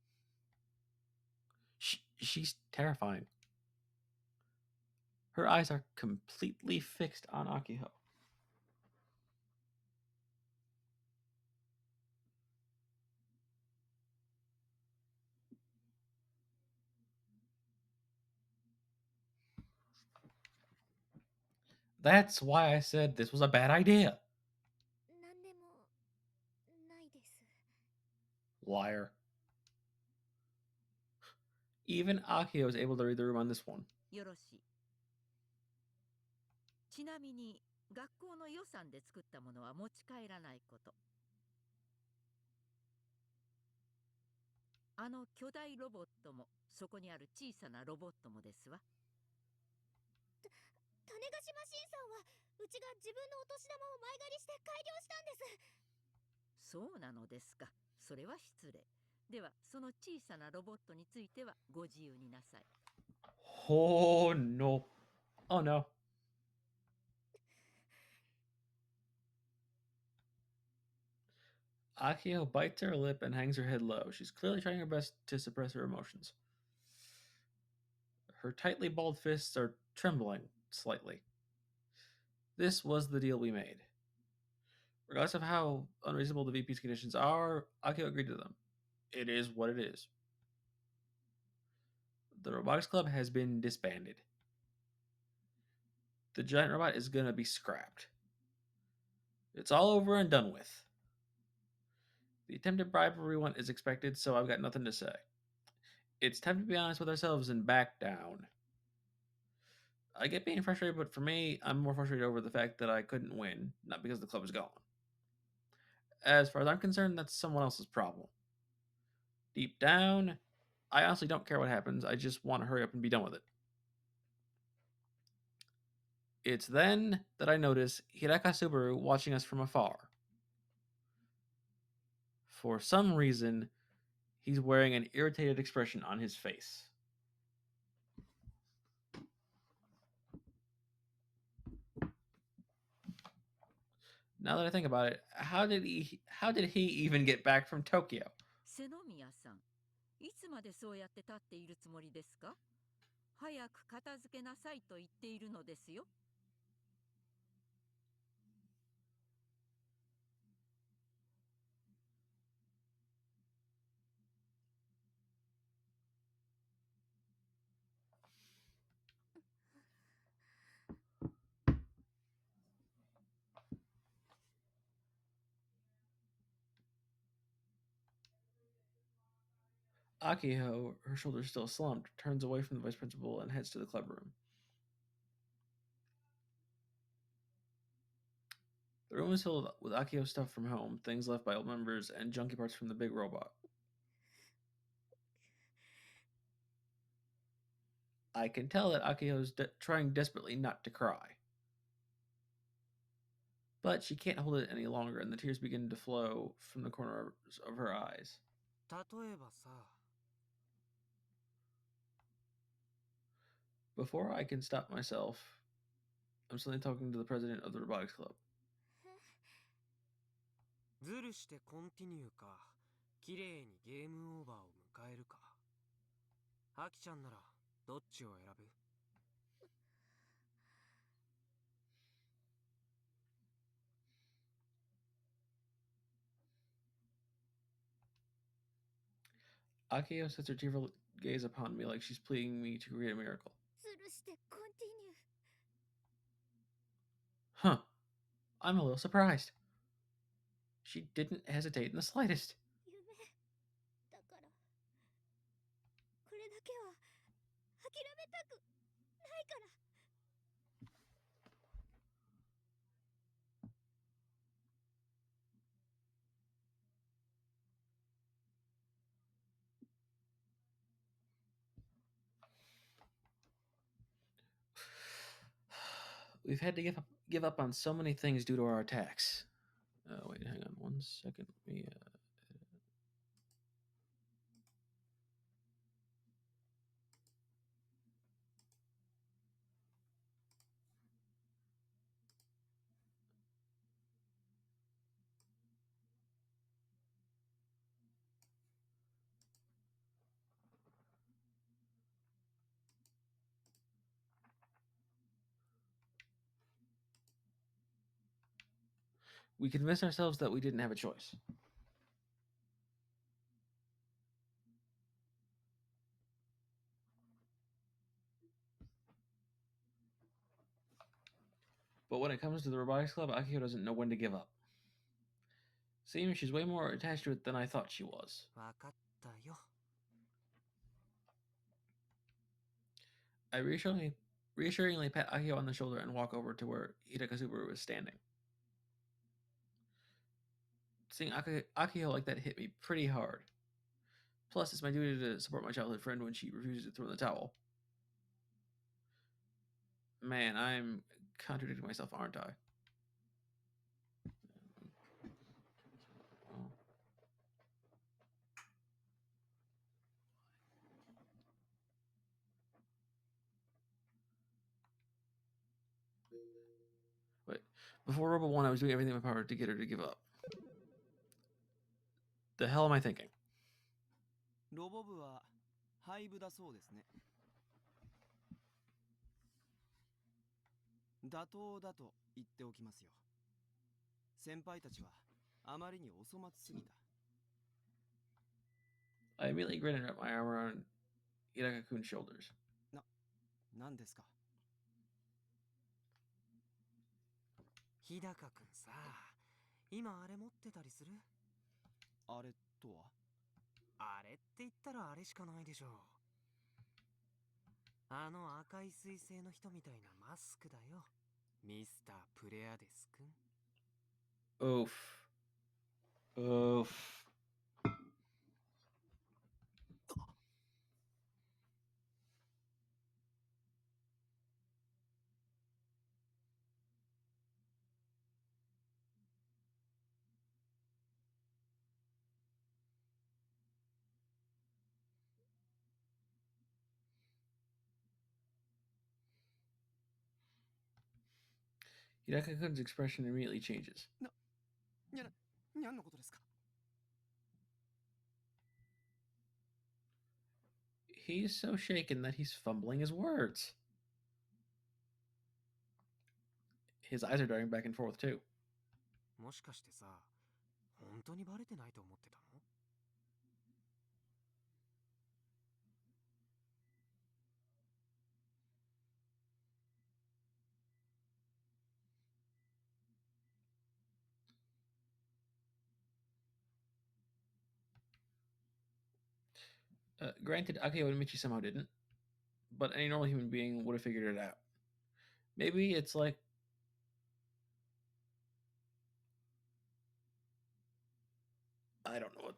She's terrifying. Her eyes are completely fixed on Akiho. That's why I said this was a bad idea. なんでもないです。 Liar. Even Akio is able to read the room on this one. よろしい。ちなみに、学校の予算で作ったものは持ち帰らないこと。あの巨大ロボットも、そこにある小さなロボットもですわ。種子島新さんは、うちが自分のお年玉を前借りして改良したんです。そうなのですか。それは失礼。では、その小さなロボットについてはご自由になさい。Oh no. Oh no. Akio bites her lip and hangs her head low. She's clearly trying her best to suppress her emotions. Her tightly balled fists are trembling slightly. This was the deal we made. Regardless of how unreasonable the VP's conditions are, Akio agreed to them. It is what it is. The Robotics Club has been disbanded. The giant robot is gonna be scrapped. It's all over and done with. The attempted bribery one is expected, so I've got nothing to say. It's time to be honest with ourselves and back down. I get being frustrated, but for me, I'm more frustrated over the fact that I couldn't win, not because the club is gone. As far as I'm concerned, that's someone else's problem. Deep down, I honestly don't care what happens, I just want to hurry up and be done with it. It's then that I notice Hiraka Subaru watching us from afar. For some reason, he's wearing an irritated expression on his face. Now that I think about it, how did he even get back from Tokyo? 瀬宮さん、いつまでそうやって立っているつもりですか？早く片付けなさいと言っているのですよ。Akio, her shoulders still slumped, turns away from the vice principal and heads to the club room. The room is filled with Akio stuff from home, things left by old members, and junky parts from the big robot. I can tell that Akio is trying desperately not to cry. But she can't hold it any longer, and the tears begin to flow from the corners of her eyes. 例えばさ、 Before I can stop myself, I'm suddenly talking to the president of the Robotics Club. ズルしてコンティニューか、綺麗にゲームオーバーを迎えるか。アキちゃんならどっちを選ぶ？ Akio sets her tearful gaze upon me like she's pleading me to create a miracle. ズルしてコンティニュー。 Huh. I'm a little surprised. She didn't hesitate in the slightest. 夢だからこれだけは諦めたくないから。 We've had to give up on so many things due to our attacks. Wait, hang on 1 second. Let me. We convinced ourselves that we didn't have a choice. But when it comes to the Robotics Club, Akio doesn't know when to give up. Seems she's way more attached to it than I thought she was. わかったよ。 I reassuringly pat Akio on the shoulder and walk over to where Hidakazuburu was standing. Seeing Akio like that hit me pretty hard. Plus, it's my duty to support my childhood friend when she refuses to throw in the towel. Man, I'm contradicting myself, aren't I? Wait, before ROBO-ONE, I was doing everything in my power to get her to give up. The hell am I thinking? ロボ部は廃部だそうですね。妥当だと言っておきますよ。先輩たちはあまりにお粗末すぎた。I immediately grinned and wrapped my arm around Hidaka-kun's shoulders. 何ですか？日高くんさ、今あれ持ってたりする？あれとは？あれって言ったらあれしかないでしょう。あの赤い彗星の人みたいなマスクだよ。ミスタープレアデスくん。Oof. Oof. Hidaka-kun's expression immediately changes. にゃんのことですか？ He's so shaken that he's fumbling his words. His eyes are darting back and forth too. もしかしてさ、本当にバレてないと思ってたの？ Granted, Akio and Michi somehow didn't, but any normal human being would have figured it out. Maybe it's like I don't know what.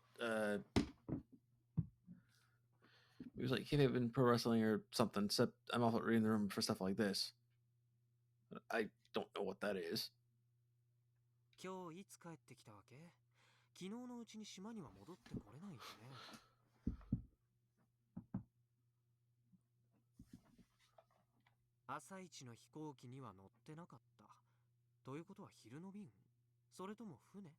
It was like kayfabe in pro wrestling or something. Except I'm awful at reading the room for stuff like this. I don't know what that is. 今日いつ帰ってきたわけ？昨日のうちに島には戻ってこれないよね。朝一の飛行機には乗ってなかった。ということは昼の便？それとも船？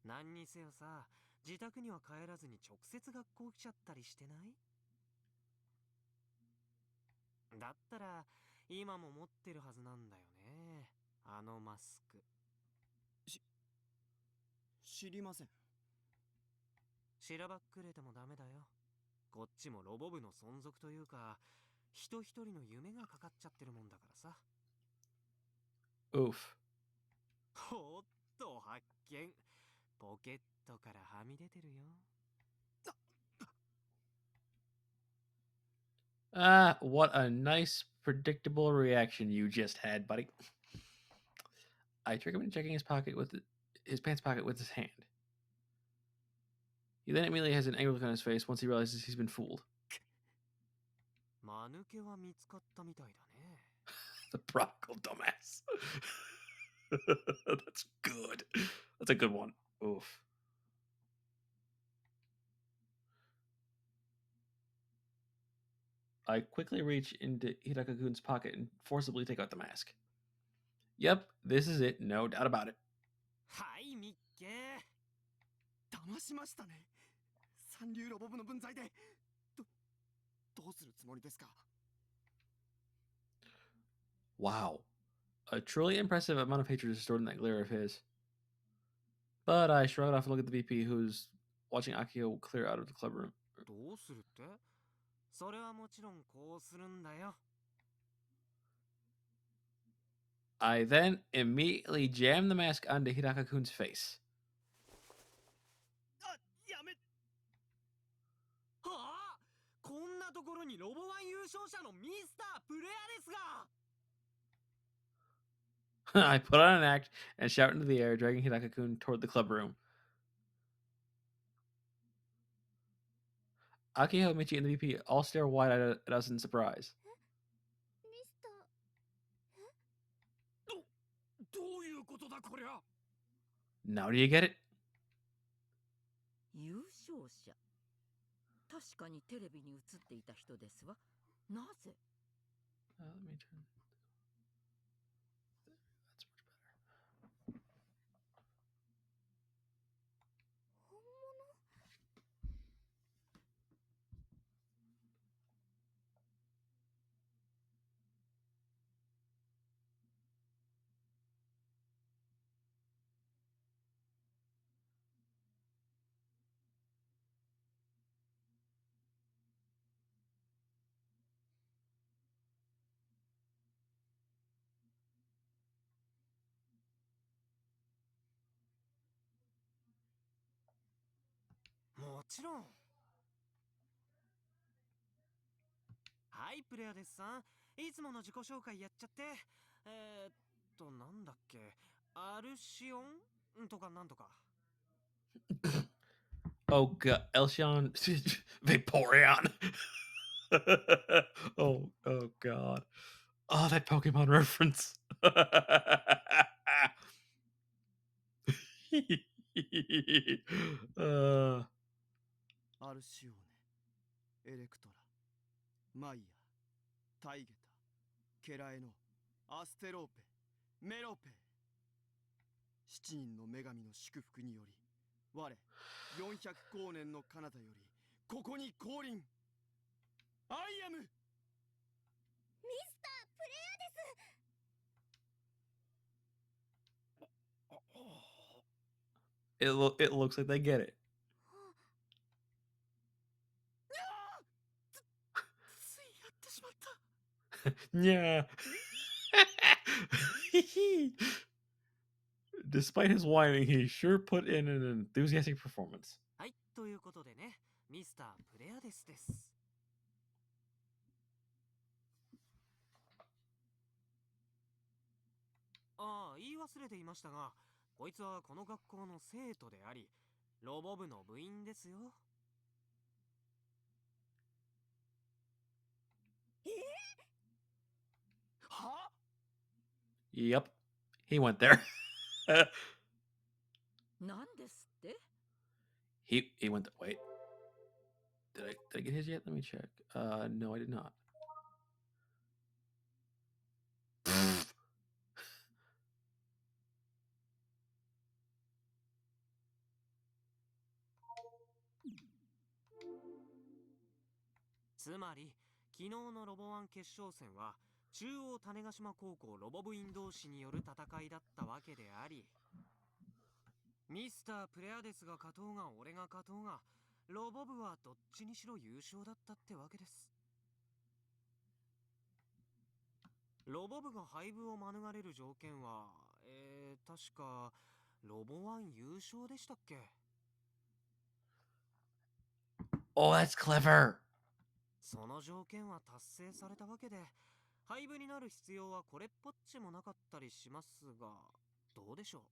何にせよさ、自宅には帰らずに直接学校来ちゃったりしてない？だったら今も持ってるはずなんだよね、あのマスク。知りません。しらばっくれてもダメだよ。こっちもロボ部の存続というか、人一人の夢がかかっちゃってるもんだからさ。Oof. おっと発見。ポケットからはみ出てるよ。Ah, what a nice, predictable reaction you just had, buddy. I trick him into checking his pants pocket with his hand. He then immediately has an angry look on his face once he realizes he's been fooled. 間抜けは見つかったみたいだね。The prodigal dumbass. That's good. That's a good one. Oof. I quickly reach into Hidaka-kun's pocket and forcibly take out the mask. Yep, this is it, no doubt about it. はい、ミッケー。騙しましたね。三流ロボ部の分際で。どうするつもりですか？ Wow. A truly impressive amount of hatred is stored in that glare of his. But I shrug it off and look at the VP who's watching Akio clear out of the club room. どうするって？それはもちろんこうするんだよ。I then immediately jam the mask onto Hidaka-kun's face. あ、やめ。はあ、こんなところにロボワン優勝者のミスタープレアですが。I put on an act and shout into the air, dragging Hidaka-kun toward the club room. Akio, Michi, and the VP all stare wide-eyed at us in surprise. ミスター。どういうことだこりゃ。 Now do you get it? 優勝者。確かにテレビに映っていた人ですわ。なぜ？ Let me turn. That's much better. 本物？もちろん。はい、プレアですさん。いつもの自己紹介やっちゃって。なんだっけ。アルシオンとかなんとか。Oh god, Elshon Vaporeon. oh god. Oh, that Pokemon reference. uh, アルシオーネ、エレクトラ、マイヤ、タイゲタ、ケラエノ、アステローペ、メロペ。7人の女神の祝福により、我400光年の彼方よりここに降臨。アイアム。ミスタープレイヤーです。 It looks like they get it. ついやってしまった。Yeah. Despite his whining, he sure put in an enthusiastic performance. はい、ということでね、ミスタープレアデスです。ああ、言い忘れていましたが、こいつはこの学校の生徒であり、ロボ部の部員ですよ。は？ Yep, he went there. なんですって？ he went there. Wait, did I get his yet? Let me check. No, I did not. つまり、昨日のロボワン決勝戦は、中央種子島高校ロボ部員同士による戦いだったわけであり、ミスタープレアデスが勝とうが俺が勝とうが、ロボ部はどっちにしろ優勝だったってわけです。ロボ部が敗部を免れる条件は、確か、ロボワン優勝でしたっけ？ Oh, that's clever. その条件は達成されたわけで、廃部になる必要はこれっぽっちもなかったりしますが、どうでしょ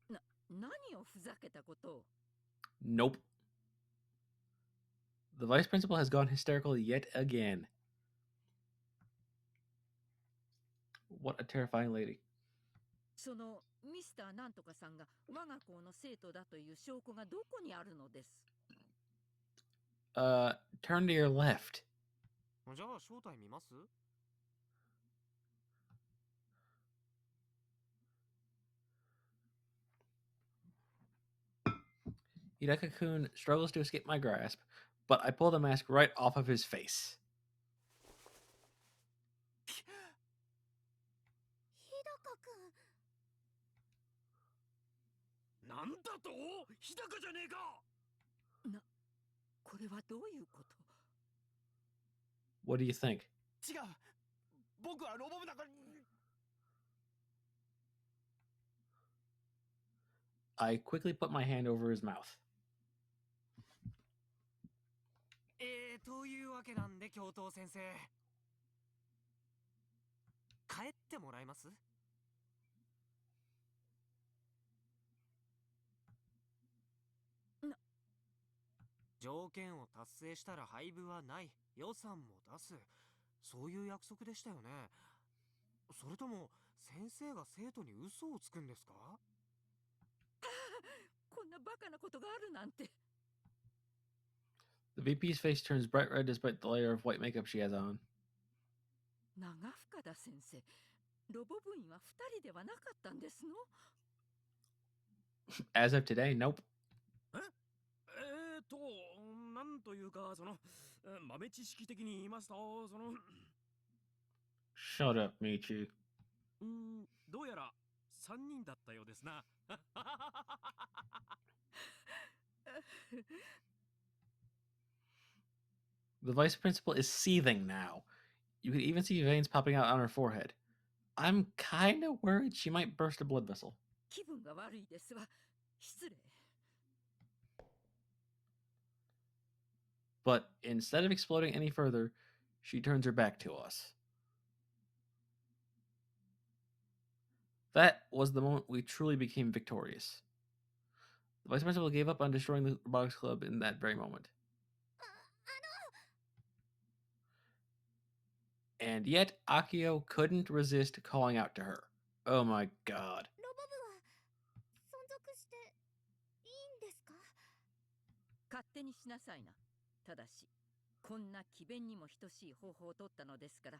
う？何をふざけたことを。 Nope. The vice principal has gone hysterical yet again. What a terrifying lady. そのミスターなんとかさんが我が校の生徒だという証拠がどこにあるのです？ Turn to your left. じゃあ正体見ます？ Hidaka-kun struggles to escape my grasp, but I pull the mask right off of his face. 日高くん。なんだと？日高じゃねえか。これはどういうこと？ What do you think? 違う。僕はロボ部だから。I quickly put my hand over his mouth. というわけなんで教頭先生、帰ってもらえます？条件を達成したら廃部はない、予算も出す、そういう約束でしたよね。それとも先生が生徒に嘘をつくんですか？こんなバカなことがあるなんて。 The VP's face turns bright red despite the layer of white makeup she has on. 長深田先生、ロボ部員は2人ではなかったんですの？ As of today, nope. なんというか、豆知識的に言いますと、Shut up, Michi. どうやら3人だったようですな。The vice principal is seething now. You can even see veins popping out on her forehead. I'm kind of worried she might burst a blood vessel. 気分が悪いですわ。失礼。But instead of exploding any further, she turns her back to us. That was the moment we truly became victorious. The vice principal gave up on destroying the robotics club in that very moment. And yet, Akio couldn't resist calling out to her. Oh my god. ロボ部は存続していいんですか？勝手にしなさいな。ただし、こんな詭弁にも等しい方法を取ったのですから、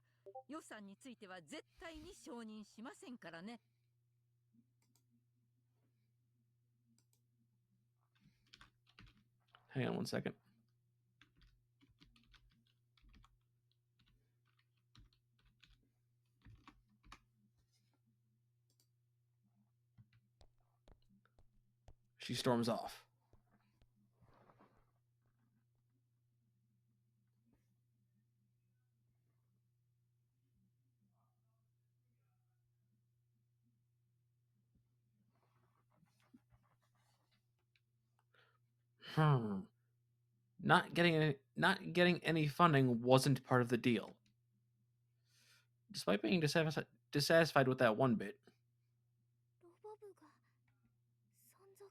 予算については絶対に承認しませんからね。Hang on one second. storms off. Not getting any funding wasn't part of the deal. Despite being dissatisfied with that one bit, ロボ部が存続。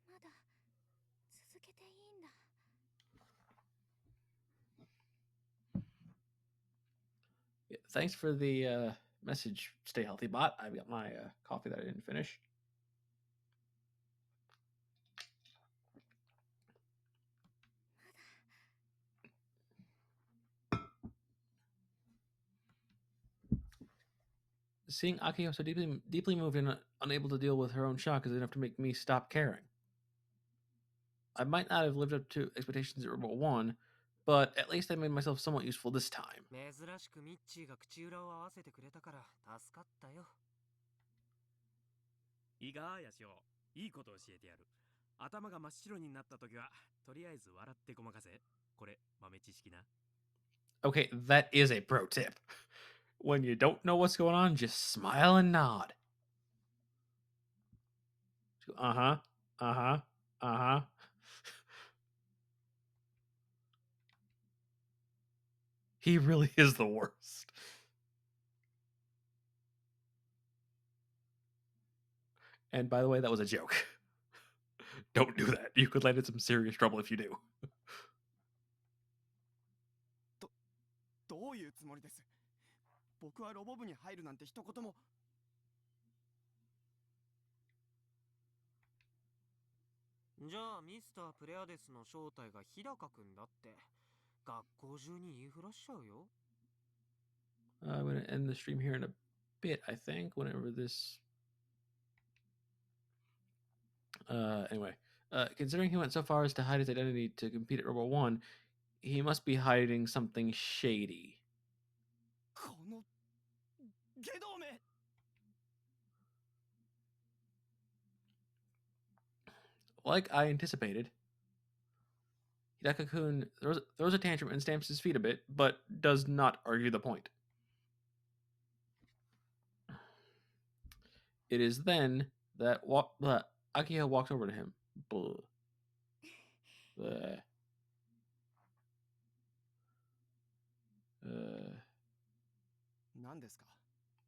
まだ続けていいんだ。yeah, thanks for the message. Stay healthy, bot. I've got my coffee that I didn't finish. Seeing Akio so deeply moved and unable to deal with her own shock is enough to make me stop caring. I might not have lived up to expectations at ROBO-ONE, but at least I made myself somewhat useful this time. 珍しくミッチーが口裏を合わせてくれたから助かったよ。いいかヤシオ、いいこと教えてやる。頭が真っ白になった時はとりあえず笑ってごまかせ。これ豆知識な。 Okay, that is a pro tip. When you don't know what's going on, just smile and nod. Uh-huh. Uh-huh. Uh-huh. He really is the worst. And by the way, that was a joke. Don't do that. You could land in some serious trouble if you do. どういうつもりです？僕はロボ部に入るなんて一言も。じゃあミスタープレアデスの正体が日高くんだって学校中に言いふらしちゃうよ。I'm going to end the stream here in a bit, I think, whenever this... Anyway, considering he went so far as to hide his identity to compete at ROBO-ONE, he must be hiding something shady. この下道め。Like I anticipated, Hidaka-kun throws a tantrum and stamps his feet a bit, but does not argue the point. It is then that Akio walks over to him. Blah. Blah. 何ですか？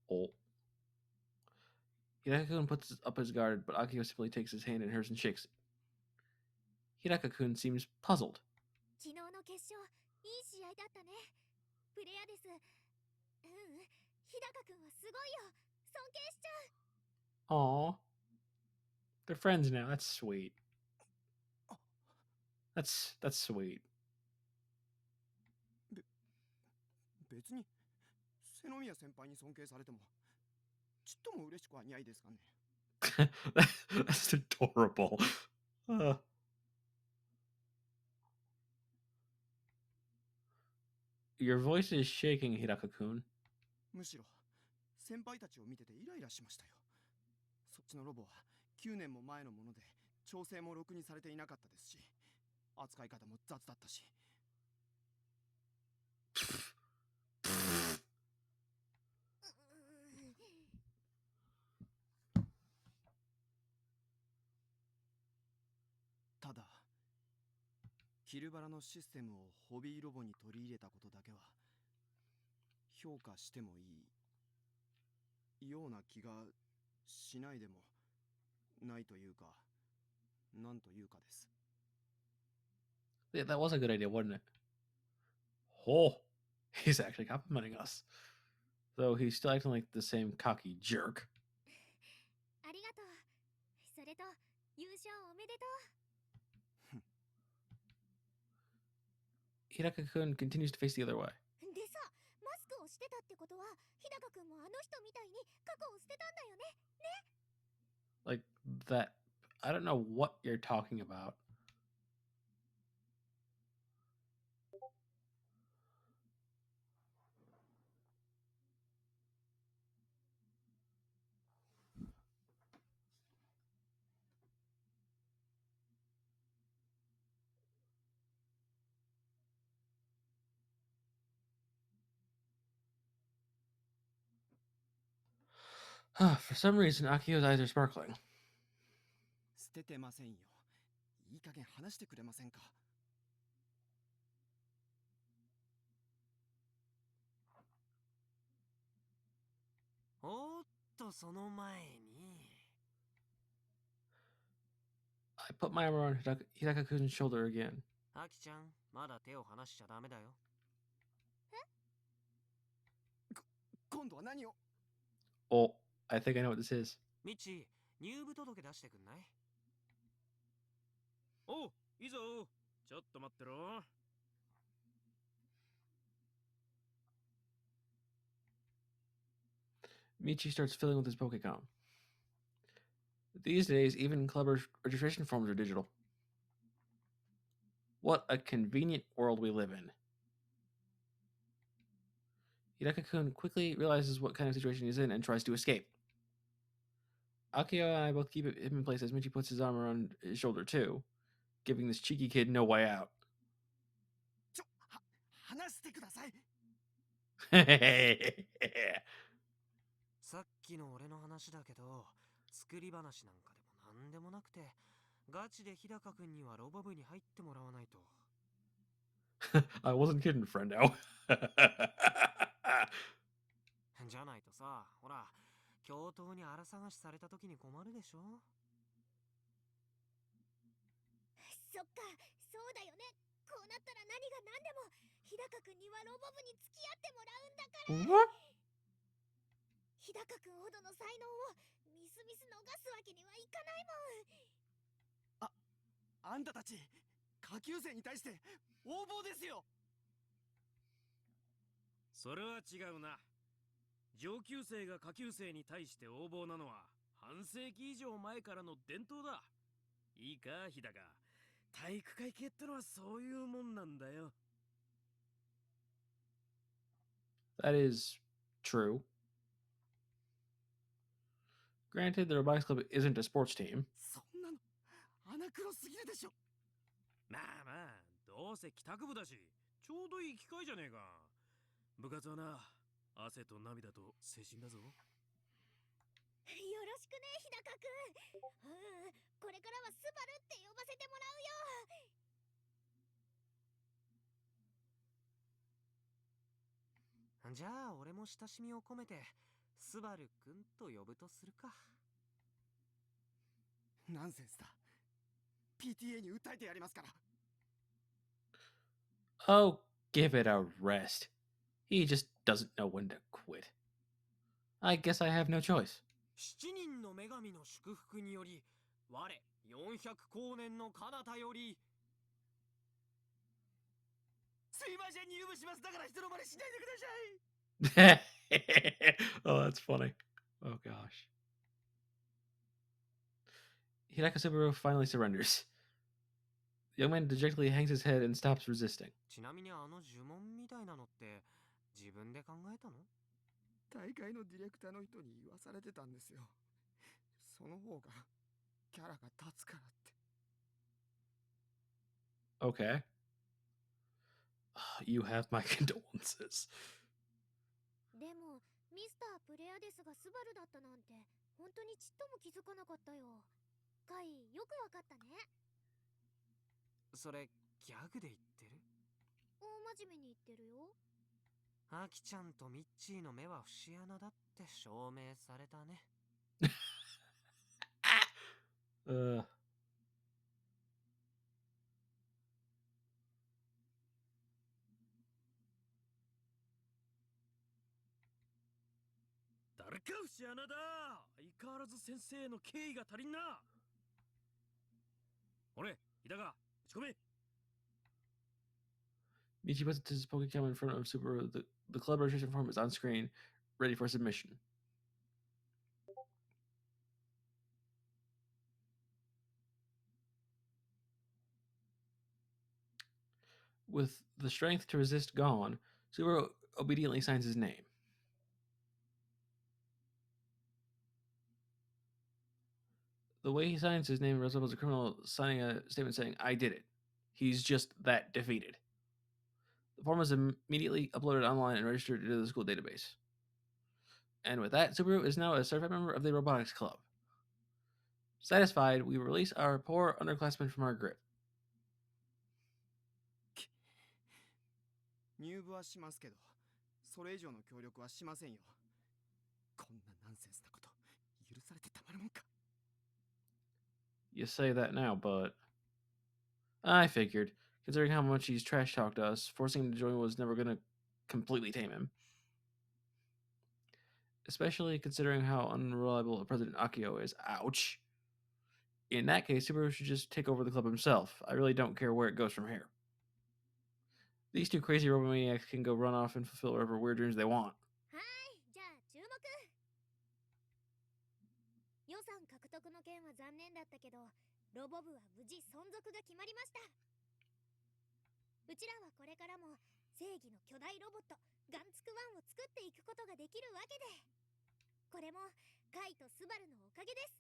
Oh. Hidaka-kun puts up his guard, but Akio simply takes his hand in hers and shakes it. Hidaka-kun seems puzzled. 昨日の決勝、いい試合だったね。プレアです。日高くんはすごいよ。尊敬しちゃう。Aw. They're friends now. That's sweet. That's sweet. 別に瀬宮先輩に尊敬されてもちっとも嬉しくはないですかね。That's adorable. Your voice is shaking, Hidaka-kun. むしろ先輩たちを見ててイライラしましたよ。そっちのロボは9年も前のもので調整もろくにされていなかったですし、扱い方も雑だったし。ただキルバラのシステムをホビーロボに取り入れたことだけは評価してもいいような気がしないでもないというか、なんというかです。Yeah, that was a good idea, wasn't it? Oh, he's actually complimenting us. Though he's still acting like the same cocky jerk. ありがとう。それと優勝おめでとう。Hidaka-kun continues to face the other way. でさ、マスクをしてたってことは、日高くんもあの人みたいに過去を捨てたんだよね。ね。Like that. I don't know what you're talking about. For some reason, Akio's eyes are sparkling. 捨ててませんよ。いい加減話してくれませんか。おっと、その前に。I put my arm around Hidaka-kun's shoulder again. アキちゃん、まだ手を離しちゃダメだよ。今度は何を。 Oh, I think I know what this is. ミチ、入部届出してくんない？おう、いいぞ。ちょっと待ってろ。Michi starts fiddling with his Pokecom. These days, even club registration forms are digital. What a convenient world we live in. Hidaka-kun quickly realizes what kind of situation he's in and tries to escape. Akio and I both keep him in place as Michi puts his arm around his shoulder too, giving this cheeky kid no way out. 話してください。さっきの俺の話だけど、作り話なんかでもなんでもなくて、ガチで日高くんにはロボ部に入ってもらわないと。I wasn't kidding, friendo. じゃないとさ、ほら、教頭に荒探しされた時に困るでしょ。そっか、そうだよね。こうなったら何が何でも日高くんにはロボ部に付き合ってもらうんだから。 What? 日高くんほどの才能をみすみす逃すわけにはいかないもん。あんたたち下級生に対して横暴ですよ。それは違うな。上級生が下級生に対して横暴なのは半世紀以上前からの伝統だ。いいか、日高。体育会系ってのはそういうもんなんだよ。That is true. Granted, the Robotics Club isn't a sports team. そんなの穴黒すぎるでしょ。まあまあ、どうせ帰宅部だし、ちょうどいい機会じゃねえか。部活はな、汗と涙と精神だぞ。よろしくね、日高くん。これからはスバルって呼ばせてもらうよ。じゃあ俺も親しみを込めてスバルくんと呼ぶとするか。ナンセンスだ。PTA に訴えてやりますから。 Oh, give it a rest. He just doesn't know when to quit. I guess I have no choice. 7人の女神の祝福により、我400光年の彼方より。すいません、入部します。だから人の真似しないでください。 Oh, that's funny. Oh gosh. Hidaka Subaru finally surrenders. The young man dejectedly hangs his head and stops resisting. ちなみにあの呪文みたいなのって自分で考えたの？大会のディレクターの人に言わされてたんですよ。その方がキャラが立つからって。 Okay. You have my condolences. でもミスタープレアデスがスバルだったなんて本当にちっとも気づかなかったよ。カイ、よくわかったね。それギャグで言ってる？大真面目に言ってるよ。アキちゃんとミッチーの目は節穴だって証明されたね。誰か節穴だ。相変わらず先生の敬意が足りんな。俺、日高、打ち込め。Michi puts his Pokecam in front of Subaru. The club registration form is on screen, ready for submission. With the strength to resist gone, Subaru obediently signs his name. The way he signs his name resembles a criminal signing a statement saying, "I did it." He's just that defeated. The form is immediately uploaded online and registered into the school database. And with that, Subaru is now a certified member of the Robotics Club. Satisfied, we release our poor underclassmen from our grip. 入部はしますけど、それ以上の協力はしませんよ。こんなナンセンスなこと許されてたまるもんか。 You say that now, but I figured, considering how much he's trash talked us, forcing him to join was never gonna completely tame him. Especially considering how unreliable President Akio is. Ouch. In that case, Subaru should just take over the club himself. I really don't care where it goes from here. These two crazy robomaniacs can go run off and fulfill whatever weird dreams they want. はい、じゃあ注目。予算獲得の件は残念だったけど、ロボ部は無事存続が決まりました。うちらはこれからも正義の巨大ロボットガンツクワンを作っていくことができるわけで、これもカイとスバルのおかげです。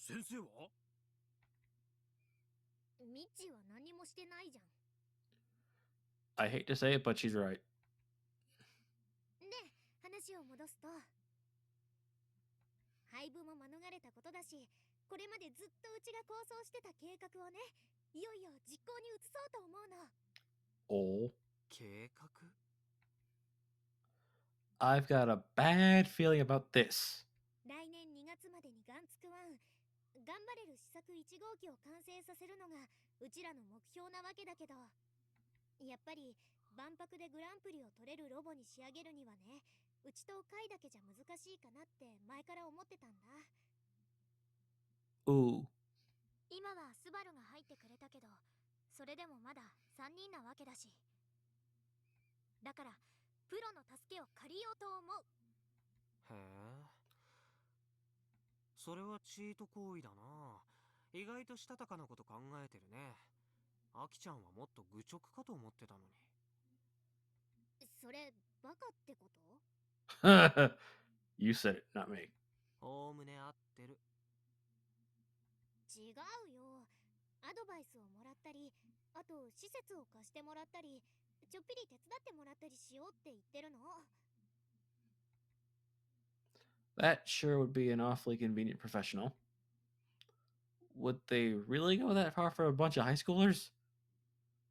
先生は？ミッチーは何もしてないじゃん。 I hate to say it, but she's right. で、話を戻すと、廃部も免れたことだし、これまでずっとうちが構想してた計画をね、いよいよ実行に移そうと思うの。 Oh. 計画？ I've got a bad feeling about this. 来年2月までにガンツクワン、頑張れる試作1号機を完成させるのがうちらの目標なわけだけど、やっぱり万博でグランプリを取れるロボに仕上げるにはね、うちとカイだけじゃ難しいかなって前から思ってたんだ。 Ooh. 今はスバルが入ってくれたけど、それでもまだ3人なわけだし、だからプロの助けを借りようと思う。へえ。それはチート行為だな。意外としたたかなこと考えてるね。アキちゃんはもっと愚直かと思ってたのに。それバカってこと？ You said it, not me. おおむね合ってる。違うよ。アドバイスをもらったり、あと施設を貸してもらったり、ちょっぴり手伝ってもらったりしようって言ってるの。 That sure would be an awfully convenient professional. Would they really go that far for a bunch of high schoolers?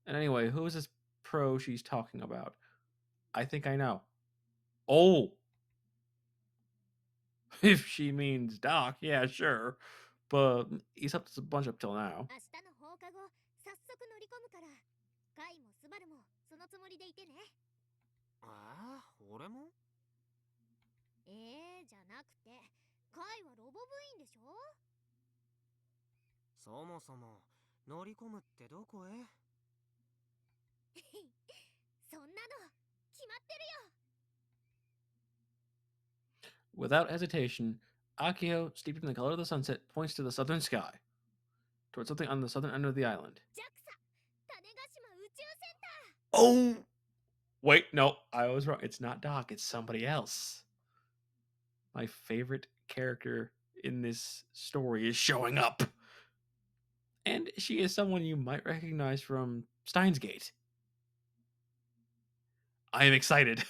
And anyway, who is this pro she's talking about? I think I know. Oh! If she means Doc, yeah, sure. But he's helped us a bunch up till now. 明日の放課後、早速乗り込むから、カイもスバルもそのつもりでいてね。俺も？じゃなくて、カイはロボ部員でしょ？そもそも乗り込むってどこへ？そんなの決まってるよ。 Without hesitation, Akio, steeped in the color of the sunset, points to the southern sky, towards something on the southern end of the island. JAXA 種子島宇宙センター。 Oh! Wait, no, I was wrong. It's not Doc, it's somebody else. My favorite character in this story is showing up. And she is someone you might recognize from Steins Gate. I am excited.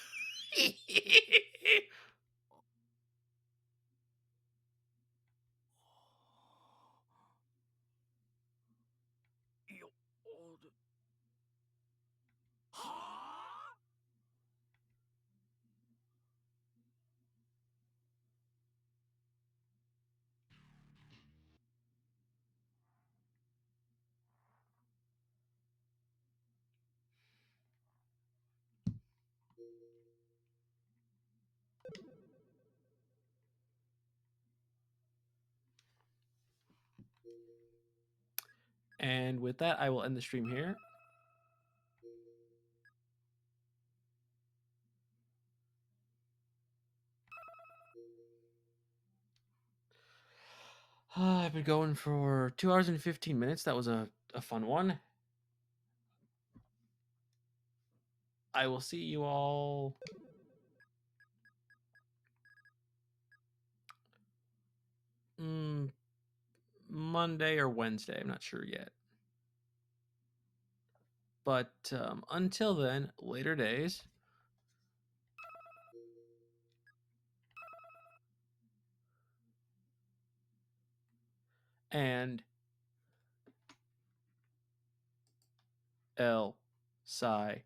And with that, I will end the stream here. I've been going for 2 hours and 15 minutes. That was a fun one. I will see you all Monday or Wednesday. I'm not sure yet. But until then, later days. and L psi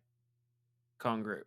congroup.